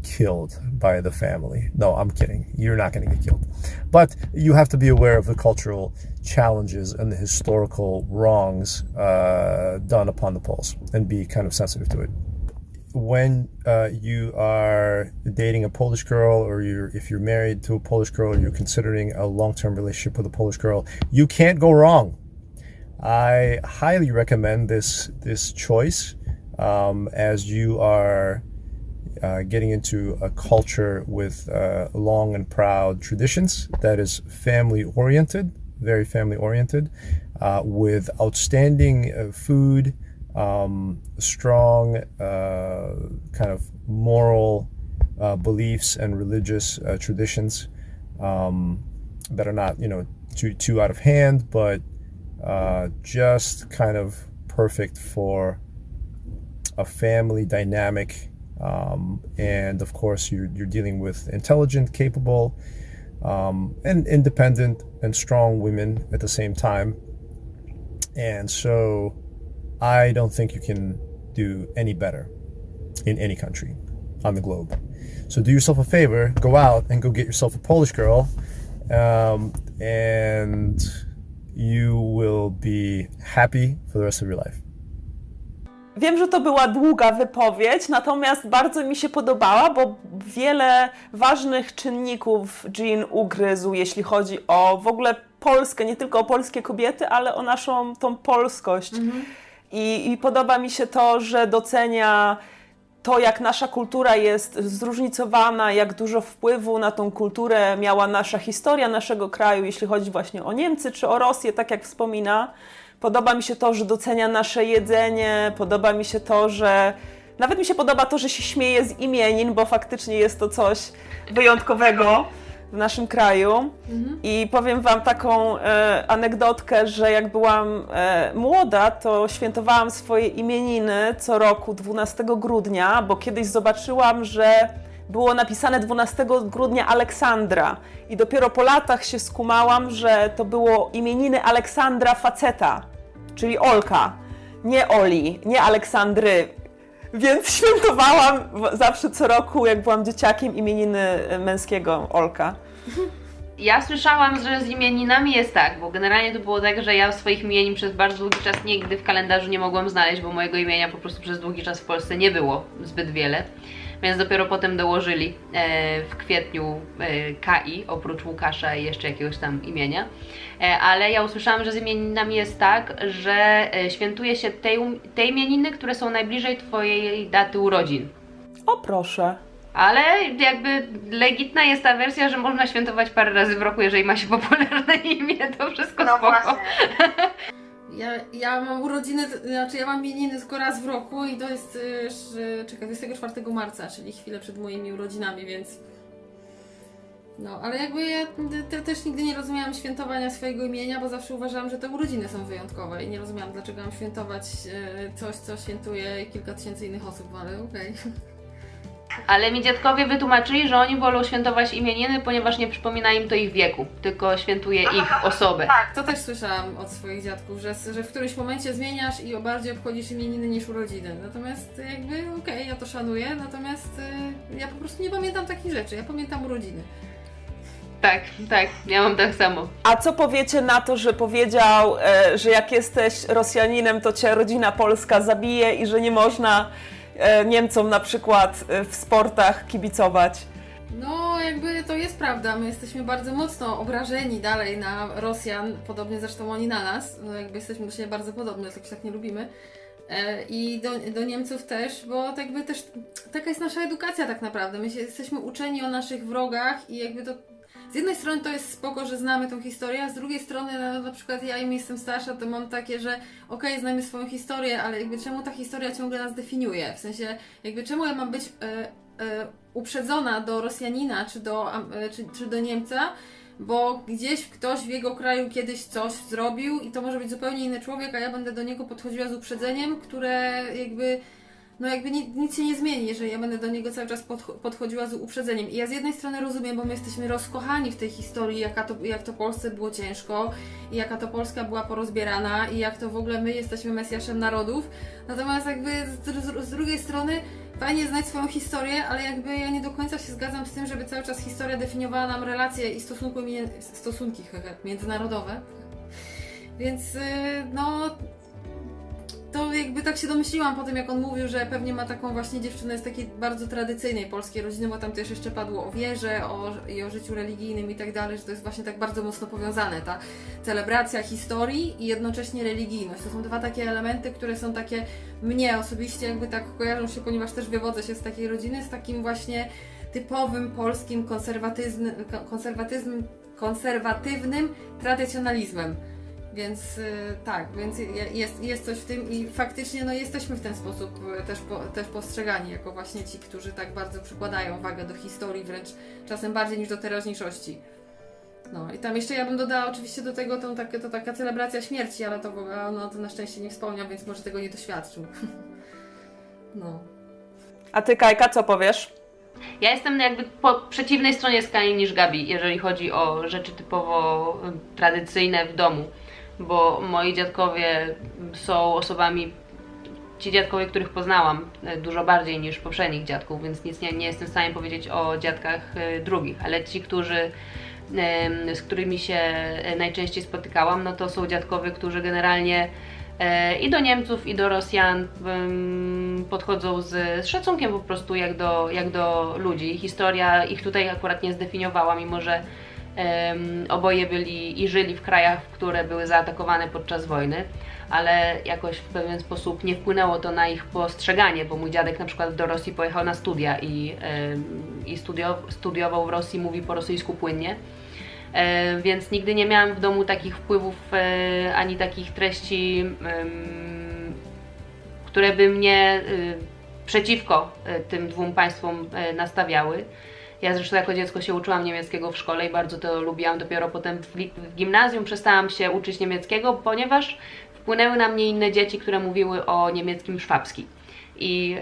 killed by the family. No, I'm kidding. You're not going to get killed. But you have to be aware of the cultural challenges and the historical wrongs done upon the Poles, and be kind of sensitive to it. When you are dating a Polish girl, or if you're married to a Polish girl, or you're considering a long-term relationship with a Polish girl, you can't go wrong. I highly recommend this choice as you are getting into a culture with long and proud traditions that is family-oriented, very family-oriented, with outstanding food, strong kind of moral beliefs and religious traditions that are not, too out of hand, but just kind of perfect for a family dynamic. And of course, you're dealing with intelligent, capable, and independent and strong women at the same time. And so I don't think you can do any better in any country on the globe. So do yourself a favor, go out and go get yourself a Polish girl, and you will be happy for the rest of your life. Wiem, że to była długa wypowiedź, natomiast bardzo mi się podobała, bo wiele ważnych czynników Jean ugryzł, jeśli chodzi o w ogóle Polskę, nie tylko o polskie kobiety, ale o naszą tą polskość. I podoba mi się to, że docenia to, jak nasza kultura jest zróżnicowana, jak dużo wpływu na tą kulturę miała nasza historia naszego kraju, jeśli chodzi właśnie o Niemcy czy o Rosję, tak jak wspomina. Podoba mi się to, że docenia nasze jedzenie, podoba mi się to, że... Nawet mi się podoba to, że się śmieje z imienin, bo faktycznie jest to coś wyjątkowego w naszym kraju. I powiem wam taką anegdotkę, że jak byłam młoda, to świętowałam swoje imieniny co roku 12 grudnia, bo kiedyś zobaczyłam, że było napisane 12 grudnia Aleksandra. I dopiero po latach się skumałam, że to było imieniny Aleksandra faceta, czyli Olka, nie Oli, nie Aleksandry. Więc świętowałam zawsze co roku, jak byłam dzieciakiem, imieniny męskiego Olka. Ja słyszałam, że z imieninami jest tak, bo generalnie to było tak, że ja swoich imienin przez bardzo długi czas nigdy w kalendarzu nie mogłam znaleźć, bo mojego imienia po prostu przez długi czas w Polsce nie było zbyt wiele. Więc dopiero potem dołożyli w kwietniu KI, oprócz Łukasza i jeszcze jakiegoś tam imienia. Ale ja usłyszałam, że z imieninami jest tak, że świętuje się te imieniny, które są najbliżej twojej daty urodzin. O proszę. Ale jakby legitna jest ta wersja, że można świętować parę razy w roku, jeżeli ma się popularne imię, to wszystko spoko. Właśnie. Ja mam urodziny, znaczy ja mam imieniny tylko raz w roku i to jest 24 marca, czyli chwilę przed moimi urodzinami, więc... No, ale jakby ja też nigdy nie rozumiałam świętowania swojego imienia, bo zawsze uważałam, że te urodziny są wyjątkowe i nie rozumiałam, dlaczego mam świętować coś, co świętuje kilka tysięcy innych osób, ale okej. Ale mi dziadkowie wytłumaczyli, że oni wolą świętować imieniny, ponieważ nie przypomina im to ich wieku, tylko świętuje ich osobę. Tak, to też słyszałam od swoich dziadków, że w którymś momencie zmieniasz i bardziej obchodzisz imieniny niż urodziny. Natomiast jakby okej, ja to szanuję, natomiast ja po prostu nie pamiętam takich rzeczy, ja pamiętam urodziny. Tak, ja mam tak samo. A co powiecie na to, że powiedział, że jak jesteś Rosjaninem, to cię rodzina polska zabije i że nie można Niemcom na przykład w sportach kibicować? No, jakby to jest prawda, my jesteśmy bardzo mocno obrażeni dalej na Rosjan, podobnie zresztą oni na nas, no jakby jesteśmy do siebie bardzo podobni, tylko się tak nie lubimy. I do Niemców też, bo jakby też taka jest nasza edukacja tak naprawdę, my jesteśmy uczeni o naszych wrogach i jakby to z jednej strony to jest spoko, że znamy tą historię, a z drugiej strony na przykład ja im jestem starsza, to mam takie, że okej, znamy swoją historię, ale jakby czemu ta historia ciągle nas definiuje? W sensie jakby czemu ja mam być uprzedzona do Rosjanina czy do Niemca, bo gdzieś ktoś w jego kraju kiedyś coś zrobił i to może być zupełnie inny człowiek, a ja będę do niego podchodziła z uprzedzeniem, które jakby no jakby nic się nie zmieni, jeżeli ja będę do niego cały czas podchodziła z uprzedzeniem. I ja z jednej strony rozumiem, bo my jesteśmy rozkochani w tej historii, jak to Polsce było ciężko, i jaka to Polska była porozbierana, i jak to w ogóle my jesteśmy Mesjaszem narodów. Natomiast jakby z drugiej strony fajnie znać swoją historię, ale jakby ja nie do końca się zgadzam z tym, żeby cały czas historia definiowała nam relacje i stosunki międzynarodowe. Więc no... To jakby tak się domyśliłam po tym, jak on mówił, że pewnie ma taką właśnie dziewczynę z takiej bardzo tradycyjnej polskiej rodziny, bo tam też jeszcze padło o wierze i o życiu religijnym i tak dalej, że to jest właśnie tak bardzo mocno powiązane, ta celebracja historii i jednocześnie religijność. To są dwa takie elementy, które są takie, mnie osobiście jakby tak kojarzą się, ponieważ też wywodzę się z takiej rodziny, z takim właśnie typowym polskim konserwatywnym tradycjonalizmem. Więc tak, więc jest coś w tym i faktycznie no, jesteśmy w ten sposób też postrzegani jako właśnie ci, którzy tak bardzo przykładają wagę do historii, wręcz czasem bardziej niż do teraźniejszości. No i tam jeszcze ja bym dodała oczywiście do tego to taka celebracja śmierci, ale to na szczęście nie wspomniał, więc może tego nie doświadczył. No. A ty, Kajka, co powiesz? Ja jestem jakby po przeciwnej stronie skali niż Gabi, jeżeli chodzi o rzeczy typowo tradycyjne w domu. Bo moi dziadkowie są osobami, ci dziadkowie, których poznałam dużo bardziej niż poprzednich dziadków, więc nic nie jestem w stanie powiedzieć o dziadkach drugich, ale ci, z którymi się najczęściej spotykałam, no to są dziadkowie, którzy generalnie i do Niemców, i do Rosjan podchodzą z szacunkiem po prostu jak do ludzi. Historia ich tutaj akurat nie zdefiniowała, mimo że oboje byli i żyli w krajach, które były zaatakowane podczas wojny, ale jakoś w pewien sposób nie wpłynęło to na ich postrzeganie, bo mój dziadek na przykład do Rosji pojechał na studia i studiował w Rosji, mówi po rosyjsku płynnie, więc nigdy nie miałam w domu takich wpływów ani takich treści, które by mnie przeciwko tym dwóm państwom nastawiały. Ja zresztą jako dziecko się uczyłam niemieckiego w szkole i bardzo to lubiłam. Dopiero potem w gimnazjum przestałam się uczyć niemieckiego, ponieważ wpłynęły na mnie inne dzieci, które mówiły o niemieckim szwabski. I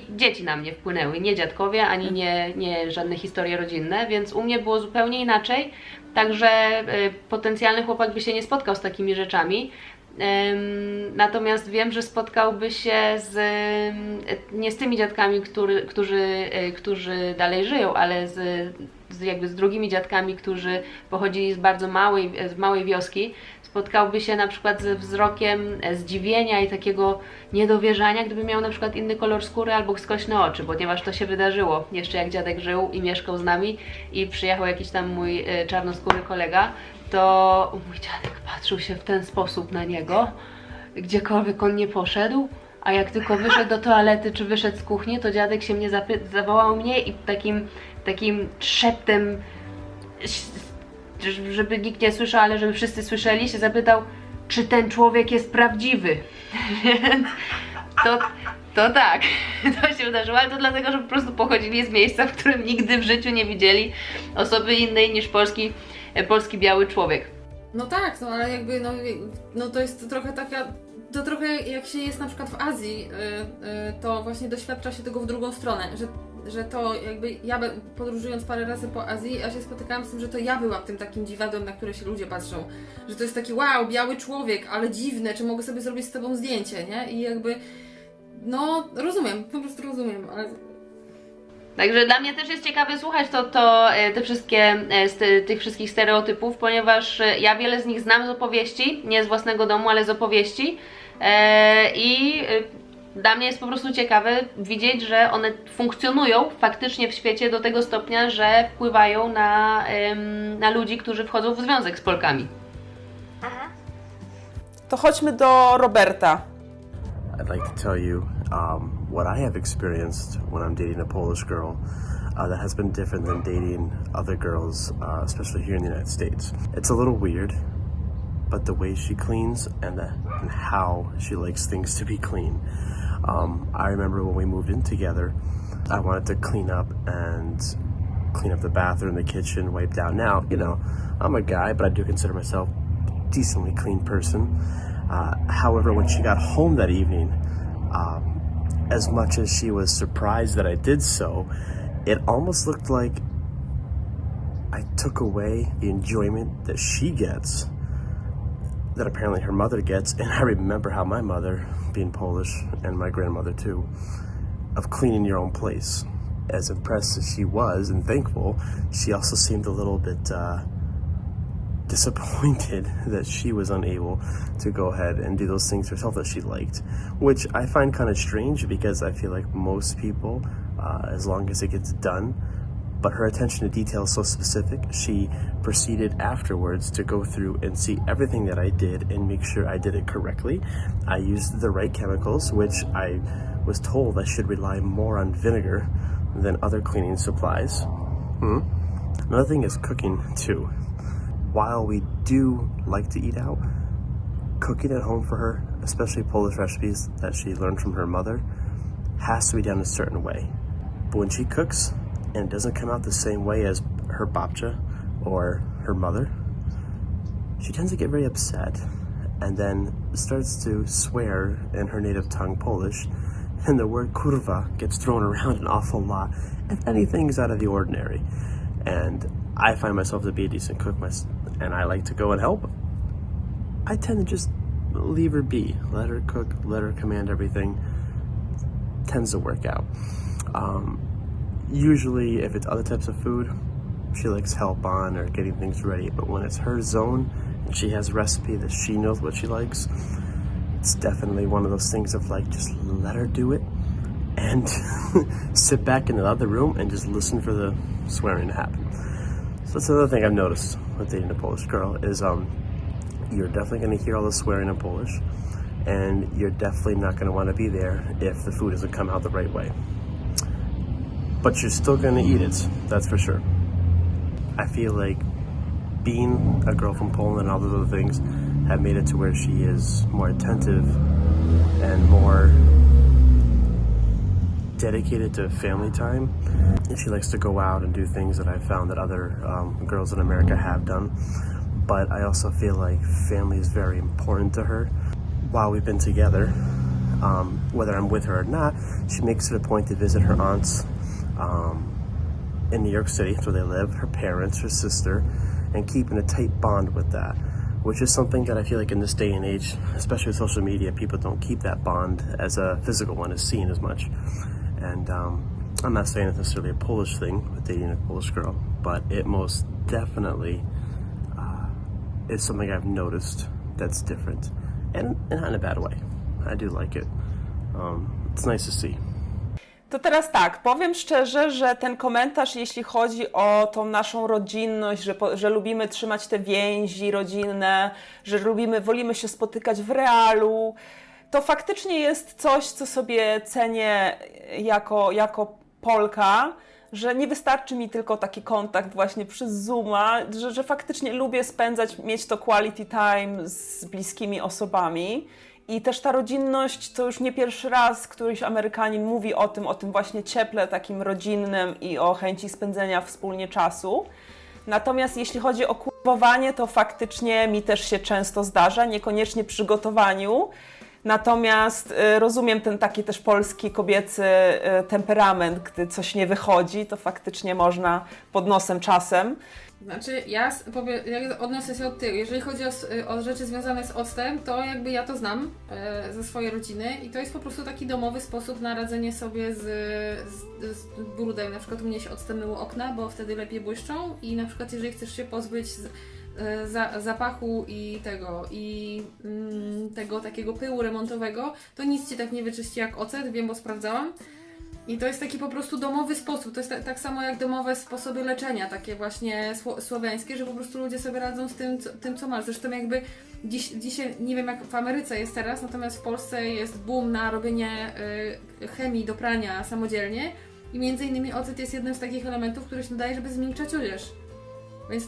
dzieci na mnie wpłynęły, nie dziadkowie, ani nie żadne historie rodzinne, więc u mnie było zupełnie inaczej. Także potencjalny chłopak by się nie spotkał z takimi rzeczami. Natomiast wiem, że spotkałby się nie z tymi dziadkami, którzy dalej żyją, ale z drugimi dziadkami, którzy pochodzili z bardzo małej wioski. Spotkałby się na przykład ze wzrokiem zdziwienia i takiego niedowierzania, gdyby miał na przykład inny kolor skóry albo skośne oczy, ponieważ to się wydarzyło jeszcze jak dziadek żył i mieszkał z nami i przyjechał jakiś tam mój czarnoskóry kolega, to mój dziadek patrzył się w ten sposób na niego, gdziekolwiek on nie poszedł, a jak tylko wyszedł do toalety czy wyszedł z kuchni, to dziadek się mnie zawołał mnie i takim szeptem, żeby nikt nie słyszał, ale żeby wszyscy słyszeli, się zapytał, czy ten człowiek jest prawdziwy. Więc to tak, to się wydarzyło, ale to dlatego, że po prostu pochodzili z miejsca, w którym nigdy w życiu nie widzieli osoby innej niż polski biały człowiek. No tak, no ale jakby, no to jest trochę taka, to trochę jak się jest na przykład w Azji, to właśnie doświadcza się tego w drugą stronę, że to jakby ja podróżując parę razy po Azji, ja się spotykałam z tym, że to ja byłam tym takim dziwadłem, na które się ludzie patrzą, że to jest taki wow, biały człowiek, ale dziwne, czy mogę sobie zrobić z tobą zdjęcie, nie? I jakby, no rozumiem, po prostu rozumiem, ale... Także dla mnie też jest ciekawe słuchać tych wszystkich stereotypów, ponieważ ja wiele z nich znam z opowieści, nie z własnego domu, ale z opowieści i dla mnie jest po prostu ciekawe widzieć, że one funkcjonują faktycznie w świecie do tego stopnia, że wpływają na ludzi, którzy wchodzą w związek z Polkami. To chodźmy do Roberta. I'd like to tell you what I have experienced when I'm dating a Polish girl that has been different than dating other girls, especially here in the United States. It's a little weird, but the way she cleans and how she likes things to be clean. I remember when we moved in together, I wanted to clean up the bathroom, the kitchen, wipe down. Now, you know, I'm a guy, but I do consider myself a decently clean person. However, when she got home that evening, as much as she was surprised that I did so, it almost looked like I took away the enjoyment that she gets, that apparently her mother gets. And I remember how my mother, being Polish, and my grandmother too, of cleaning your own place. As impressed as she was and thankful, she also seemed a little bit disappointed that she was unable to go ahead and do those things herself that she liked, which I find kind of strange because I feel like most people, as long as it gets done, but her attention to detail is so specific, she proceeded afterwards to go through and see everything that I did and make sure I did it correctly. I used the right chemicals, which I was told I should rely more on vinegar than other cleaning supplies. Another thing is cooking too. While we do like to eat out, cooking at home for her, especially Polish recipes that she learned from her mother, has to be done a certain way. But when she cooks and it doesn't come out the same way as her babcia or her mother, she tends to get very upset and then starts to swear in her native tongue, Polish, and the word kurwa gets thrown around an awful lot if anything's out of the ordinary. And I find myself to be a decent cook, and I like to go and help. I tend to just leave her be, let her cook, let her command everything. Tends to work out. Usually, if it's other types of food, she likes help on or getting things ready. But when it's her zone and she has a recipe that she knows what she likes, it's definitely one of those things of like, just let her do it and sit back in the other room and just listen for the swearing to happen. So that's another thing I've noticed with dating a Polish girl is you're definitely going to hear all the swearing in Polish, and you're definitely not going to want to be there if the food doesn't come out the right way. But you're still going to eat it, that's for sure. I feel like being a girl from Poland and all those other things have made it to where she is more attentive and more dedicated to family time. And she likes to go out and do things that I've found that other girls in America have done. But I also feel like family is very important to her. While we've been together, whether I'm with her or not, she makes it a point to visit her aunts in New York City, where they live, her parents, her sister, and keeping a tight bond with that, which is something that I feel like in this day and age, especially with social media, people don't keep that bond as a physical one is seen as much. And I'm not saying it's necessarily a Polish thing with dating a Polish girl, but it most definitely is something I've noticed that's different, and not in a bad way. I do like it. It's nice to see. To teraz tak, powiem szczerze, że ten komentarz, jeśli chodzi o tą naszą rodzinność, że lubimy trzymać te więzi rodzinne, że wolimy się spotykać w realu, to faktycznie jest coś, co sobie cenię jako Polka, że nie wystarczy mi tylko taki kontakt właśnie przez Zooma, że faktycznie lubię mieć to quality time z bliskimi osobami. I też ta rodzinność, to już nie pierwszy raz któryś Amerykanin mówi o tym właśnie cieple takim rodzinnym i o chęci spędzenia wspólnie czasu. Natomiast jeśli chodzi o kurwowanie, to faktycznie mi też się często zdarza, niekoniecznie przy gotowaniu. Natomiast rozumiem ten taki też polski, kobiecy temperament, gdy coś nie wychodzi, to faktycznie można pod nosem czasem. Znaczy, ja odnoszę się od tyłu. Jeżeli chodzi o rzeczy związane z octem, to jakby ja to znam ze swojej rodziny i to jest po prostu taki domowy sposób na radzenie sobie z brudem. Na przykład u mnie się octem myło okna, bo wtedy lepiej błyszczą i na przykład jeżeli chcesz się pozbyć zapachu i tego takiego pyłu remontowego, to nic Ci tak nie wyczyści jak ocet, wiem, bo sprawdzałam. I to jest taki po prostu domowy sposób, to jest tak samo jak domowe sposoby leczenia, takie właśnie słowiańskie, że po prostu ludzie sobie radzą z tym co masz. Zresztą jakby dzisiaj, nie wiem jak w Ameryce jest teraz, natomiast w Polsce jest boom na robienie chemii do prania samodzielnie i między innymi ocet jest jednym z takich elementów, który się nadaje, żeby zmiękczać odzież. Więc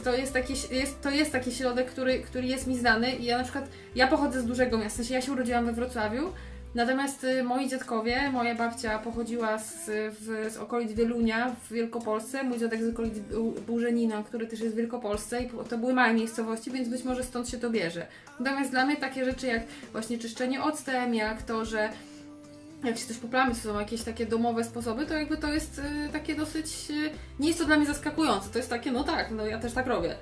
to jest taki środek, który jest mi znany i ja na przykład, ja pochodzę z dużego miasta, ja się urodziłam we Wrocławiu, natomiast moi dziadkowie, moja babcia pochodziła z okolic Wielunia w Wielkopolsce, mój dziadek z okolic Bułżenina, który też jest w Wielkopolsce i to były małe miejscowości, więc być może stąd się to bierze. Natomiast dla mnie takie rzeczy jak właśnie czyszczenie octem, jak to, że jak się coś poplamy, to są jakieś takie domowe sposoby, to jakby to jest takie dosyć, nie jest to dla mnie zaskakujące, to jest takie, no tak, no ja też tak robię,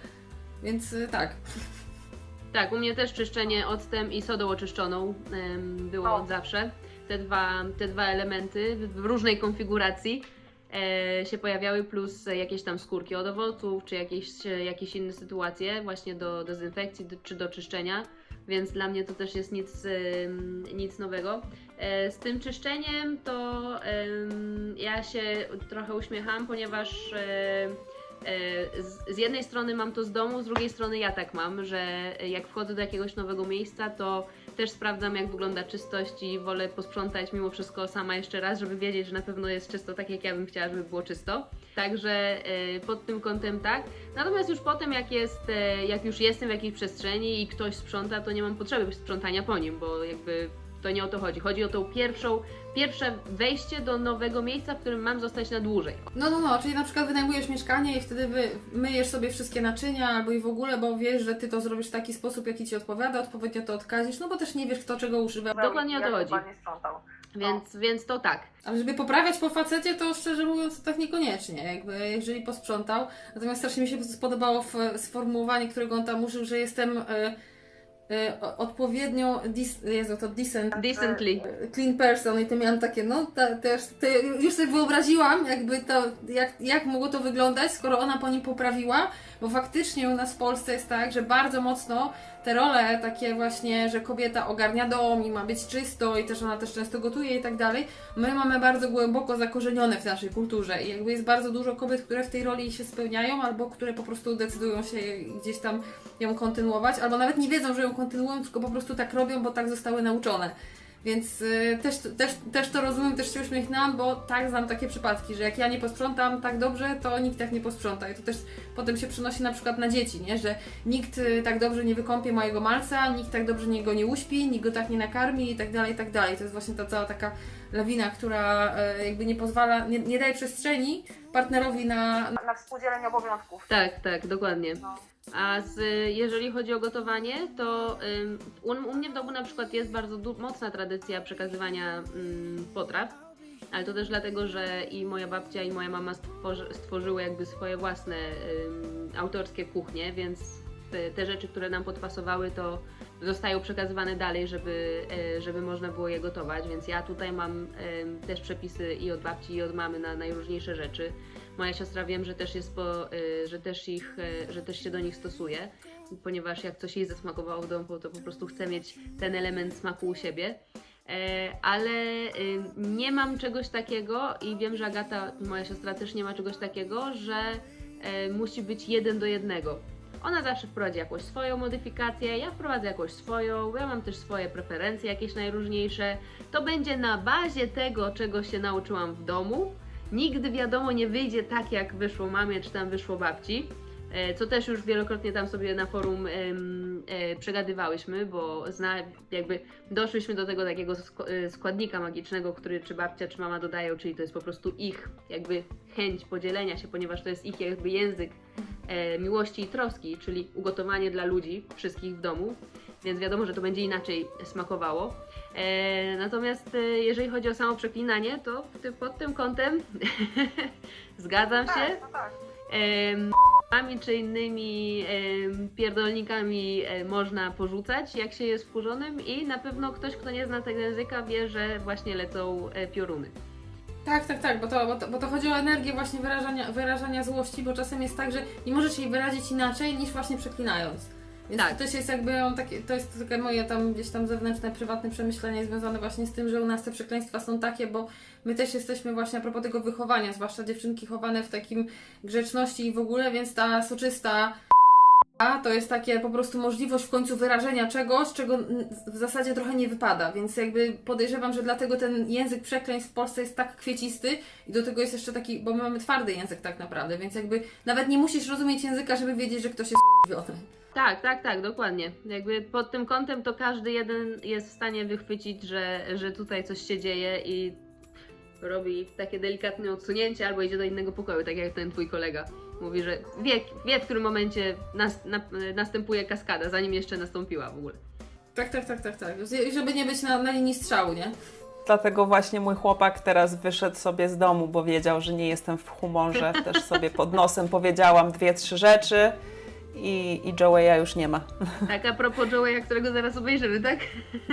więc tak. Tak, u mnie też czyszczenie octem i sodą oczyszczoną było od zawsze. Te dwa elementy w różnej konfiguracji się pojawiały, plus jakieś tam skórki od owoców, czy jakieś inne sytuacje właśnie do dezynfekcji czy do czyszczenia, więc dla mnie to też jest nic nowego. Z tym czyszczeniem to ja się trochę uśmiecham, ponieważ z jednej strony mam to z domu, z drugiej strony ja tak mam, że jak wchodzę do jakiegoś nowego miejsca, to też sprawdzam, jak wygląda czystość i wolę posprzątać mimo wszystko sama jeszcze raz, żeby wiedzieć, że na pewno jest czysto tak, jak ja bym chciała, żeby było czysto. Także pod tym kątem tak. Natomiast już potem, jak już jestem w jakiejś przestrzeni i ktoś sprząta, to nie mam potrzeby sprzątania po nim, bo jakby to nie o to chodzi. Chodzi o tą pierwsze wejście do nowego miejsca, w którym mam zostać na dłużej. No, czyli na przykład wynajmujesz mieszkanie i wtedy myjesz sobie wszystkie naczynia albo i w ogóle, bo wiesz, że Ty to zrobisz w taki sposób, jaki Ci odpowiada, odpowiednio to odkazisz, no bo też nie wiesz, kto czego używa. Dokładnie o to chodzi. Więc to tak. Ale żeby poprawiać po facecie, to szczerze mówiąc, to tak niekoniecznie, jakby jeżeli posprzątał. Natomiast strasznie mi się spodobało sformułowanie, którego on tam użył, że jestem odpowiednio decently clean person i to miałam takie, no też już sobie wyobraziłam, jakby to, jak mogło to wyglądać, skoro ona po nim poprawiła, bo faktycznie u nas w Polsce jest tak, że bardzo mocno te role takie właśnie, że kobieta ogarnia dom i ma być czysto i też ona też często gotuje i tak dalej, my mamy bardzo głęboko zakorzenione w naszej kulturze i jakby jest bardzo dużo kobiet, które w tej roli się spełniają albo które po prostu decydują się gdzieś tam ją kontynuować, albo nawet nie wiedzą, że ją kontynuują, tylko po prostu tak robią, bo tak zostały nauczone. Więc też to rozumiem, też się uśmiechnęłam, bo tak znam takie przypadki, że jak ja nie posprzątam tak dobrze, to nikt tak nie posprząta. I to też potem się przenosi na przykład na dzieci, nie? Że nikt tak dobrze nie wykąpie mojego malca, nikt tak dobrze go nie uśpi, nikt go tak nie nakarmi i tak dalej, i tak dalej. To jest właśnie ta cała taka lawina, która jakby nie pozwala, nie daje przestrzeni partnerowi na współdzielenie obowiązków. Tak, dokładnie. No. A jeżeli chodzi o gotowanie, to u mnie w domu na przykład jest bardzo mocna tradycja przekazywania potraw, ale to też dlatego, że i moja babcia i moja mama stworzyły jakby swoje własne autorskie kuchnie, więc te rzeczy, które nam podpasowały, to zostają przekazywane dalej, żeby można było je gotować, więc ja tutaj mam też przepisy i od babci, i od mamy na najróżniejsze rzeczy. Moja siostra wiem, że też jest że też się do nich stosuje, ponieważ jak coś jej zasmakowało w domu, to po prostu chcę mieć ten element smaku u siebie. Ale nie mam czegoś takiego i wiem, że Agata, moja siostra, też nie ma czegoś takiego, że musi być 1:1. Ona zawsze wprowadzi jakąś swoją modyfikację, ja wprowadzę jakąś swoją, ja mam też swoje preferencje jakieś najróżniejsze. To będzie na bazie tego, czego się nauczyłam w domu. Nigdy wiadomo nie wyjdzie tak, jak wyszło mamie, czy tam wyszło babci. Co też już wielokrotnie tam sobie na forum przegadywałyśmy, bo jakby doszłyśmy do tego takiego składnika magicznego, który czy babcia, czy mama dodają, czyli to jest po prostu ich jakby chęć podzielenia się, ponieważ to jest ich jakby język miłości i troski, czyli ugotowanie dla ludzi, wszystkich w domu, więc wiadomo, że to będzie inaczej smakowało. Natomiast jeżeli chodzi o samo przeklinanie, to pod tym kątem zgadzam się. Czy innymi pierdolnikami można porzucać, jak się jest wkurzonym i na pewno ktoś, kto nie zna tego języka, wie, że właśnie lecą pioruny. Tak, bo to chodzi o energię właśnie wyrażania złości, bo czasem jest tak, że nie możesz jej wyrazić inaczej niż właśnie przeklinając. Więc tak. To też jest jakby to jest takie moje tam gdzieś tam zewnętrzne, prywatne przemyślenie związane właśnie z tym, że u nas te przekleństwa są takie, bo my też jesteśmy właśnie a propos tego wychowania, zwłaszcza dziewczynki chowane w takim grzeczności i w ogóle, więc ta soczysta to jest takie po prostu możliwość w końcu wyrażenia czegoś, czego w zasadzie trochę nie wypada, więc jakby podejrzewam, że dlatego ten język przekleństw w Polsce jest tak kwiecisty i do tego jest jeszcze taki, bo my mamy twardy język tak naprawdę, więc jakby nawet nie musisz rozumieć języka, żeby wiedzieć, że ktoś jest s***wiony. Tak, dokładnie. Jakby pod tym kątem to każdy jeden jest w stanie wychwycić, że tutaj coś się dzieje i robi takie delikatne odsunięcie albo idzie do innego pokoju, tak jak ten twój kolega. Mówi, że wie w którym momencie następuje kaskada, zanim jeszcze nastąpiła w ogóle. Tak. Żeby nie być na linii strzału, nie? Dlatego właśnie mój chłopak teraz wyszedł sobie z domu, bo wiedział, że nie jestem w humorze. Też sobie pod nosem powiedziałam 2-3 rzeczy i Joeya już nie ma. Tak, a propos Joeya, którego zaraz obejrzymy, tak?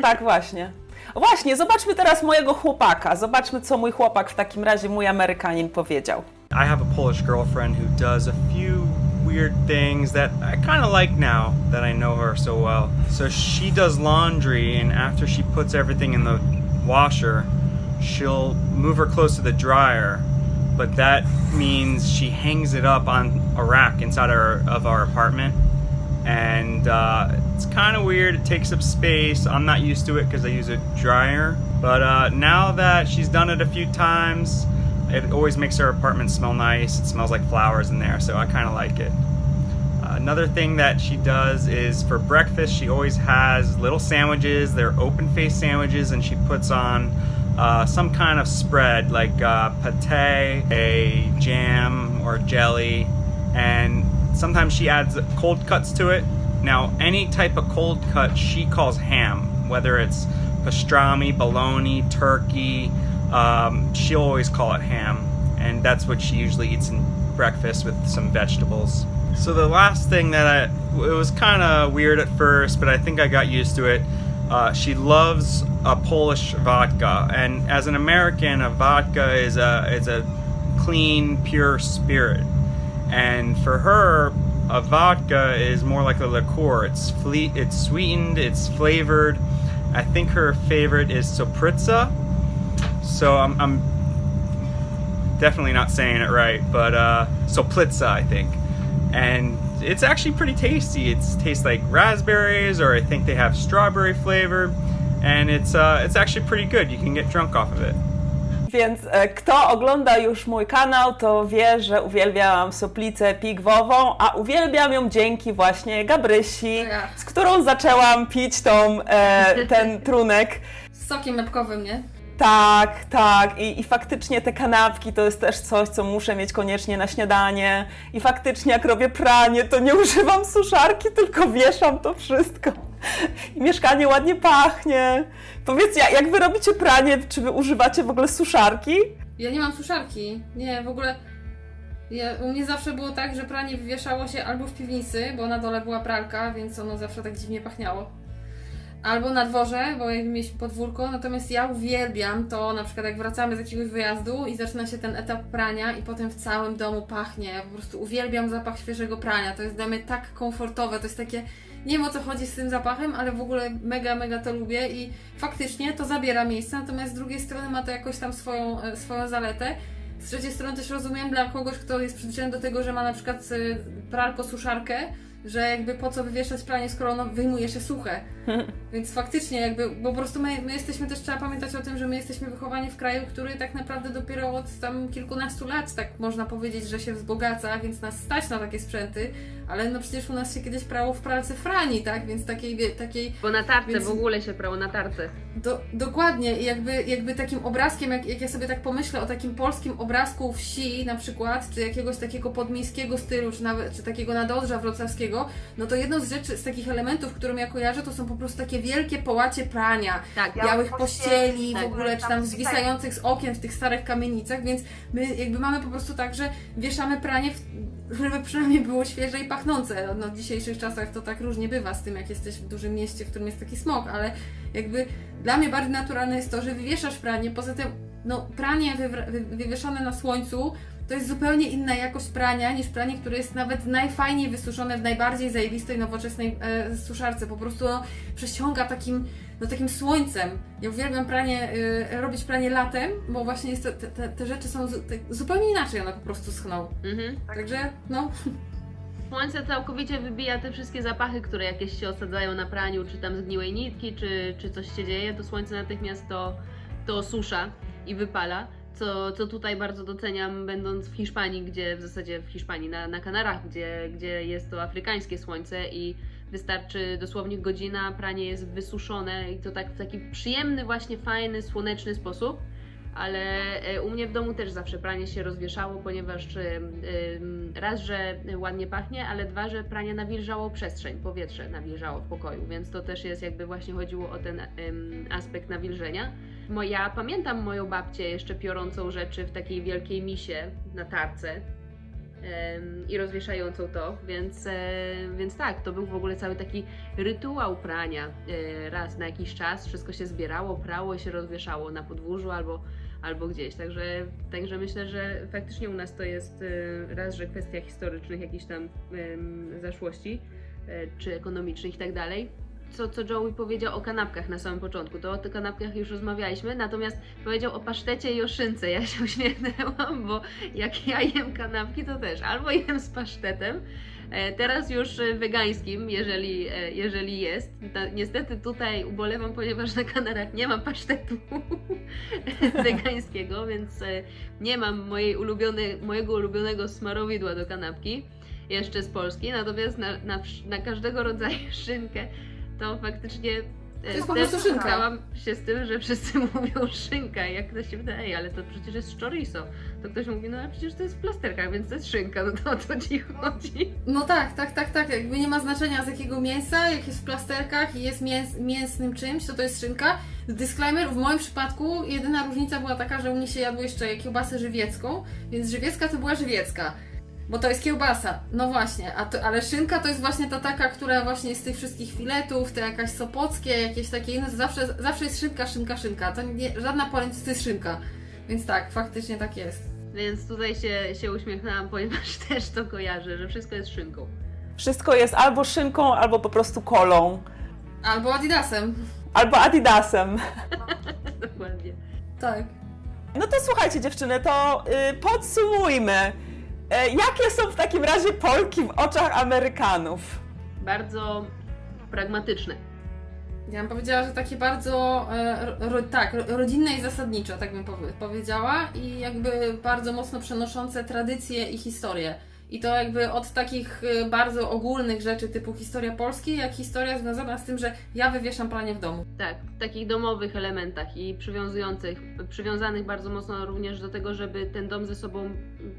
Tak, właśnie. Właśnie, zobaczmy teraz mojego chłopaka. Zobaczmy, co mój chłopak w takim razie, mój Amerykanin, powiedział. I have a Polish girlfriend who does a few weird things that I kind of like now that I know her so well. So she does laundry, and after she puts everything in the washer, she'll move her clothes to the dryer, but that means she hangs it up on a rack inside of our apartment. And it's kind of weird. It takes up space. I'm not used to it because I use a dryer. But now that she's done it a few times, it always makes our apartment smell nice. It smells like flowers in there, so I kind of like it. Another thing that she does is for breakfast, she always has little sandwiches. They're open-faced sandwiches, and she puts on some kind of spread like pate, a jam, or jelly, and sometimes she adds cold cuts to it. Now, any type of cold cut she calls ham, whether it's pastrami, bologna, turkey, she'll always call it ham, and that's what she usually eats in breakfast with some vegetables. So the last thing that it was kind of weird at first, but I think I got used to it. She loves a Polish vodka, and as an American, a vodka is a clean, pure spirit. And for her, a vodka is more like a liqueur. It's sweetened, it's flavored. I think her favorite is Sopritza. So I'm definitely not saying it right, but Soplitza, I think. And it's actually pretty tasty. It tastes like raspberries, or I think they have strawberry flavor, and it's actually pretty good. You can get drunk off of it. Więc kto ogląda już mój kanał, to wie, że uwielbiam soplicę pigwową, a uwielbiam ją dzięki właśnie Gabrysi, z którą zaczęłam pić ten trunek. Z sokiem jabłkowym, nie? Tak, tak. I faktycznie te kanapki to jest też coś, co muszę mieć koniecznie na śniadanie. I faktycznie jak robię pranie, to nie używam suszarki, tylko wieszam to wszystko. I mieszkanie ładnie pachnie. Powiedzcie, jak wy robicie pranie, czy wy używacie w ogóle suszarki? Ja nie mam suszarki. Nie, w ogóle... U mnie zawsze było tak, że pranie wywieszało się albo w piwnicy, bo na dole była pralka, więc ono zawsze tak dziwnie pachniało. Albo na dworze, bo jakby mieliśmy podwórko, natomiast ja uwielbiam to, na przykład jak wracamy z jakiegoś wyjazdu i zaczyna się ten etap prania i potem w całym domu pachnie. Ja po prostu uwielbiam zapach świeżego prania, to jest dla mnie tak komfortowe, to jest takie, nie wiem o co chodzi z tym zapachem, ale w ogóle mega, mega to lubię i faktycznie to zabiera miejsce, natomiast z drugiej strony ma to jakoś tam swoją zaletę. Z trzeciej strony też rozumiem dla kogoś, kto jest przyzwyczajony do tego, że ma na przykład pralko-suszarkę, że jakby po co wywieszać pranie, skoro ono wyjmuje się suche. Więc faktycznie jakby, bo po prostu my jesteśmy też, trzeba pamiętać o tym, że my jesteśmy wychowani w kraju, który tak naprawdę dopiero od tam kilkunastu lat, tak można powiedzieć, że się wzbogaca, więc nas stać na takie sprzęty, ale no przecież u nas się kiedyś prało w pralce frani, tak? Więc takiej Bo na tarce, więc... w ogóle się prało na tarce. Dokładnie i jakby takim obrazkiem, jak ja sobie tak pomyślę o takim polskim obrazku wsi na przykład, czy jakiegoś takiego podmiejskiego stylu, czy takiego nadodrza wrocławskiego, no to jedną z rzeczy, z takich elementów, którą ja kojarzę, to są po prostu takie wielkie połacie prania, tak, białych pościeli, tak, w ogóle, czy tam zwisających z okien w tych starych kamienicach, więc my jakby mamy po prostu tak, że wieszamy pranie, żeby przynajmniej było świeże i pachnące. No, w dzisiejszych czasach to tak różnie bywa z tym, jak jesteś w dużym mieście, w którym jest taki smog, ale jakby dla mnie bardziej naturalne jest to, że wywieszasz pranie, poza tym no, pranie wywieszone na słońcu to jest zupełnie inna jakość prania niż pranie, które jest nawet najfajniej wysuszone w najbardziej zajebistej, nowoczesnej suszarce. Po prostu przyciąga takim słońcem. Ja uwielbiam robić pranie latem, bo właśnie jest te rzeczy są zupełnie inaczej, one po prostu schną. Także no... Słońce całkowicie wybija te wszystkie zapachy, które jakieś się osadzają na praniu, czy tam zgniłej nitki, czy coś się dzieje, to słońce natychmiast to osusza i wypala. Co tutaj bardzo doceniam, będąc w Hiszpanii, gdzie w zasadzie w Hiszpanii, na Kanarach, gdzie jest to afrykańskie słońce i wystarczy dosłownie godzina, pranie jest wysuszone i to tak w taki przyjemny, właśnie fajny, słoneczny sposób. ale u mnie w domu też zawsze pranie się rozwieszało, ponieważ raz, że ładnie pachnie, ale dwa, że pranie nawilżało przestrzeń, powietrze nawilżało w pokoju, więc to też jest jakby właśnie chodziło o ten aspekt nawilżenia. Ja pamiętam moją babcię jeszcze piorącą rzeczy w takiej wielkiej misie na tarce i rozwieszającą to, więc tak, to był w ogóle cały taki rytuał prania. Raz na jakiś czas wszystko się zbierało, prało i się rozwieszało na podwórzu albo gdzieś, także myślę, że faktycznie u nas to jest raz, że kwestia historycznych jakichś tam zaszłości, czy ekonomicznych i tak dalej. Co Joey powiedział o kanapkach na samym początku, to o tych kanapkach już rozmawialiśmy, natomiast powiedział o pasztecie i o szynce. Ja się uśmiechnęłam, bo jak ja jem kanapki, to też albo jem z pasztetem, teraz już wegańskim, jeżeli jest. Niestety tutaj ubolewam, ponieważ na Kanarach nie ma pasztetu wegańskiego, więc nie mam mojego ulubionego smarowidła do kanapki, jeszcze z Polski, natomiast na każdego rodzaju szynkę to faktycznie To jest po prostu szynka. spotkałam się z tym, że wszyscy mówią szynka, jak ktoś się wydaje, ale to przecież jest chorizo. To ktoś mówi, no ale przecież to jest w plasterkach, więc to jest szynka, no to o co ci chodzi? No tak, jakby nie ma znaczenia z jakiego mięsa, jak jest w plasterkach i jest mięsnym czymś, to jest szynka. Disclaimer, w moim przypadku jedyna różnica była taka, że u mnie się jadło jeszcze kiełbasę żywiecką, więc żywiecka to była żywiecka. Bo to jest kiełbasa, no właśnie, ale szynka to jest właśnie ta taka, która właśnie jest z tych wszystkich filetów, te jakaś sopockie, jakieś takie inne, zawsze jest szynka, to żadna poręcz, to jest szynka, więc tak, faktycznie tak jest. Więc tutaj się uśmiechnęłam, ponieważ też to kojarzę, że wszystko jest szynką. Wszystko jest albo szynką, albo po prostu kolą. Albo Adidasem. Albo Adidasem. Dokładnie. Tak. No to słuchajcie dziewczyny, to podsumujmy. Jakie są w takim razie Polki w oczach Amerykanów? Bardzo pragmatyczne. Ja bym powiedziała, że takie bardzo rodzinne i zasadnicze, tak bym powiedziała, i jakby bardzo mocno przenoszące tradycje i historię. I to jakby od takich bardzo ogólnych rzeczy typu historia Polski, jak historia związana z tym, że ja wywieszam pranie w domu. Tak, w takich domowych elementach i przywiązanych bardzo mocno również do tego, żeby ten dom ze sobą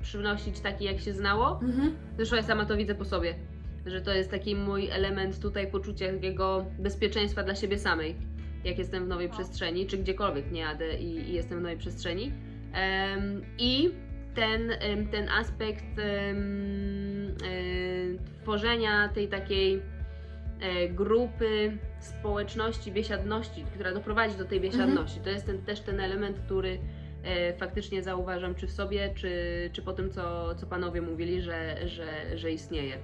przynosić taki, jak się znało. Zresztą ja sama to widzę po sobie, że to jest taki mój element tutaj poczucia takiego bezpieczeństwa dla siebie samej, jak jestem w nowej przestrzeni, czy gdziekolwiek nie jadę i jestem w nowej przestrzeni. I ten aspekt tworzenia tej takiej grupy społeczności, biesiadności, która doprowadzi do tej biesiadności. To jest też ten element, który faktycznie zauważam, czy w sobie, czy po tym, co panowie mówili, że istnieje.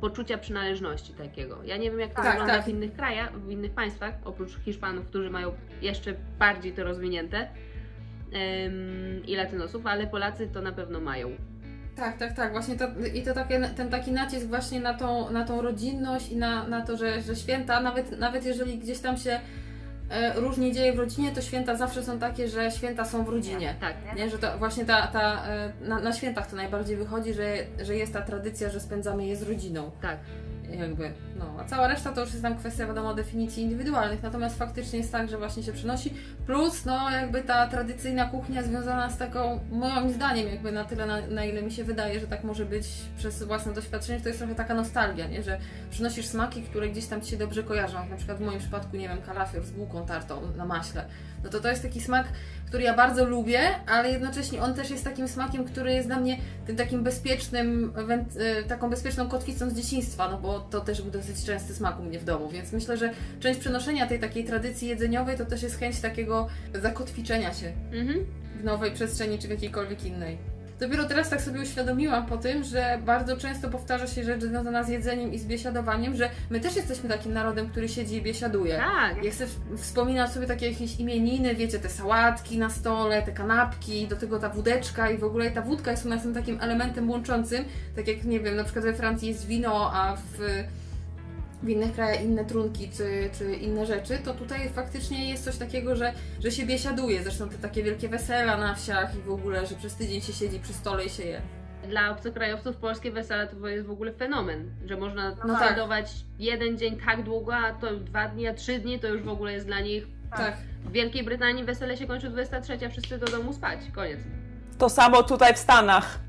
Poczucia przynależności takiego. Ja nie wiem, jak to wygląda w innych krajach, w innych państwach, oprócz Hiszpanów, którzy mają jeszcze bardziej to rozwinięte, i Latynosów, ale Polacy to na pewno mają. Tak, właśnie ten taki nacisk właśnie na tą rodzinność i na to, że święta, nawet jeżeli gdzieś tam się różnie dzieje w rodzinie, to święta zawsze są takie, że święta są w rodzinie. Tak. Nie? Że to właśnie na świętach to najbardziej wychodzi, że jest ta tradycja, że spędzamy je z rodziną. Tak. Jakby, no, a cała reszta to już jest tam kwestia, wiadomo, definicji indywidualnych, natomiast faktycznie jest tak, że właśnie się przenosi, plus no jakby ta tradycyjna kuchnia związana z taką, moim zdaniem jakby na tyle, na ile mi się wydaje, że tak może być przez własne doświadczenie, to jest trochę taka nostalgia, nie? Że przynosisz smaki, które gdzieś tam Ci się dobrze kojarzą, jak na przykład w moim przypadku, nie wiem, kalafior z bułką tartą na maśle, no to jest taki smak, który ja bardzo lubię, ale jednocześnie on też jest takim smakiem, który jest dla mnie tym takim bezpiecznym, taką bezpieczną kotwicą z dzieciństwa, no bo to też był dosyć częsty smak u mnie w domu, więc myślę, że część przenoszenia tej takiej tradycji jedzeniowej to też jest chęć takiego zakotwiczenia się w nowej przestrzeni czy w jakiejkolwiek innej. Dopiero teraz tak sobie uświadomiłam po tym, że bardzo często powtarza się rzecz związana z jedzeniem i z biesiadowaniem, że my też jesteśmy takim narodem, który siedzi i biesiaduje. Tak. Ja chcę wspominać sobie takie jakieś imieniny, wiecie, te sałatki na stole, te kanapki, do tego ta wódeczka i w ogóle ta wódka jest u nas tym takim elementem łączącym, tak jak, nie wiem, na przykład we Francji jest wino, a w innych krajach inne trunki czy inne rzeczy, to tutaj faktycznie jest coś takiego, że się biesiaduje. Zresztą te takie wielkie wesela na wsiach i w ogóle, że przez tydzień się siedzi przy stole i się je. Dla obcokrajowców polskie wesele to jest w ogóle fenomen, że można No sądować jeden dzień tak długo, a to 2 dni, a 3 dni to już w ogóle jest dla nich Tak. W Wielkiej Brytanii wesele się kończy 23, wszyscy do domu spać. Koniec. To samo tutaj w Stanach.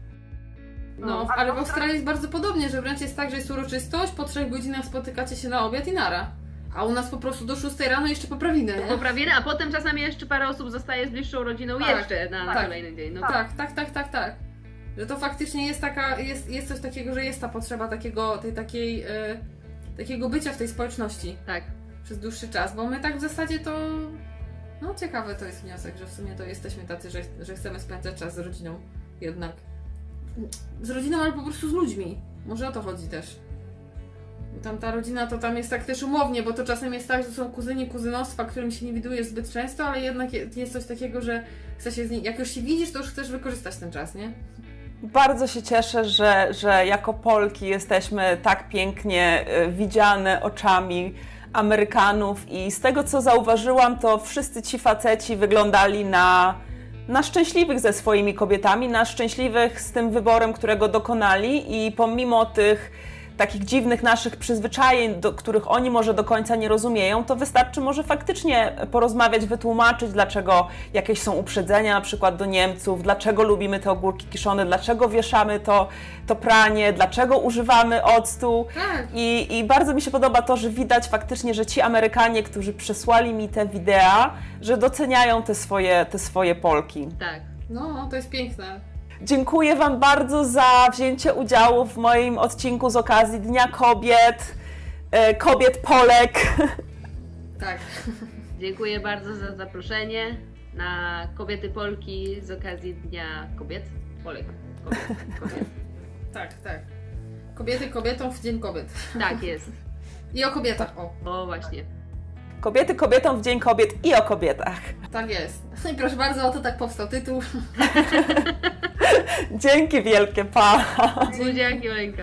No, ale w Australii jest bardzo podobnie, że wręcz jest tak, że jest uroczystość, po 3 godzinach spotykacie się na obiad i nara. A u nas po prostu do 6 rano jeszcze poprawiny, nie? Poprawiny, a potem czasami jeszcze parę osób zostaje z bliższą rodziną Tak, jeszcze na tak. kolejny dzień. No Tak. Że to faktycznie jest taka, jest coś takiego, że jest ta potrzeba takiego bycia w tej społeczności. Tak. Przez dłuższy czas, bo my tak w zasadzie to... No ciekawy to jest wniosek, że w sumie to jesteśmy tacy, że chcemy spędzać czas z rodziną jednak. Z rodziną, ale po prostu z ludźmi. Może o to chodzi też. Bo tam ta rodzina to tam jest tak też umownie, bo to czasem jest tak, że są kuzyni, kuzynostwa, którym się nie widujesz zbyt często, ale jednak jest coś takiego, że chce się z nimi, jak już się widzisz, to już chcesz wykorzystać ten czas, nie? Bardzo się cieszę, że jako Polki jesteśmy tak pięknie widziane oczami Amerykanów i z tego, co zauważyłam, to wszyscy ci faceci wyglądali na szczęśliwych ze swoimi kobietami, na szczęśliwych z tym wyborem, którego dokonali i pomimo tych takich dziwnych naszych przyzwyczajeń, których oni może do końca nie rozumieją, to wystarczy może faktycznie porozmawiać, wytłumaczyć, dlaczego jakieś są uprzedzenia na przykład do Niemców, dlaczego lubimy te ogórki kiszone, dlaczego wieszamy to pranie, dlaczego używamy octu. Tak. I bardzo mi się podoba to, że widać faktycznie, że ci Amerykanie, którzy przesłali mi te wideo, że doceniają te swoje Polki. Tak. No, to jest piękne. Dziękuję Wam bardzo za wzięcie udziału w moim odcinku z okazji Dnia Kobiet Polek. Tak. Dziękuję bardzo za zaproszenie na Kobiety Polki z okazji Dnia Kobiet. Polek. Kobiet. Tak. Kobiety kobietom w Dzień Kobiet. Tak jest. I o kobietach, o. O właśnie. Kobiety kobietom w Dzień Kobiet i o kobietach. Tak jest. No i proszę bardzo, oto tak powstał tytuł. Dzięki wielkie, pa! Buziaki, Olenka.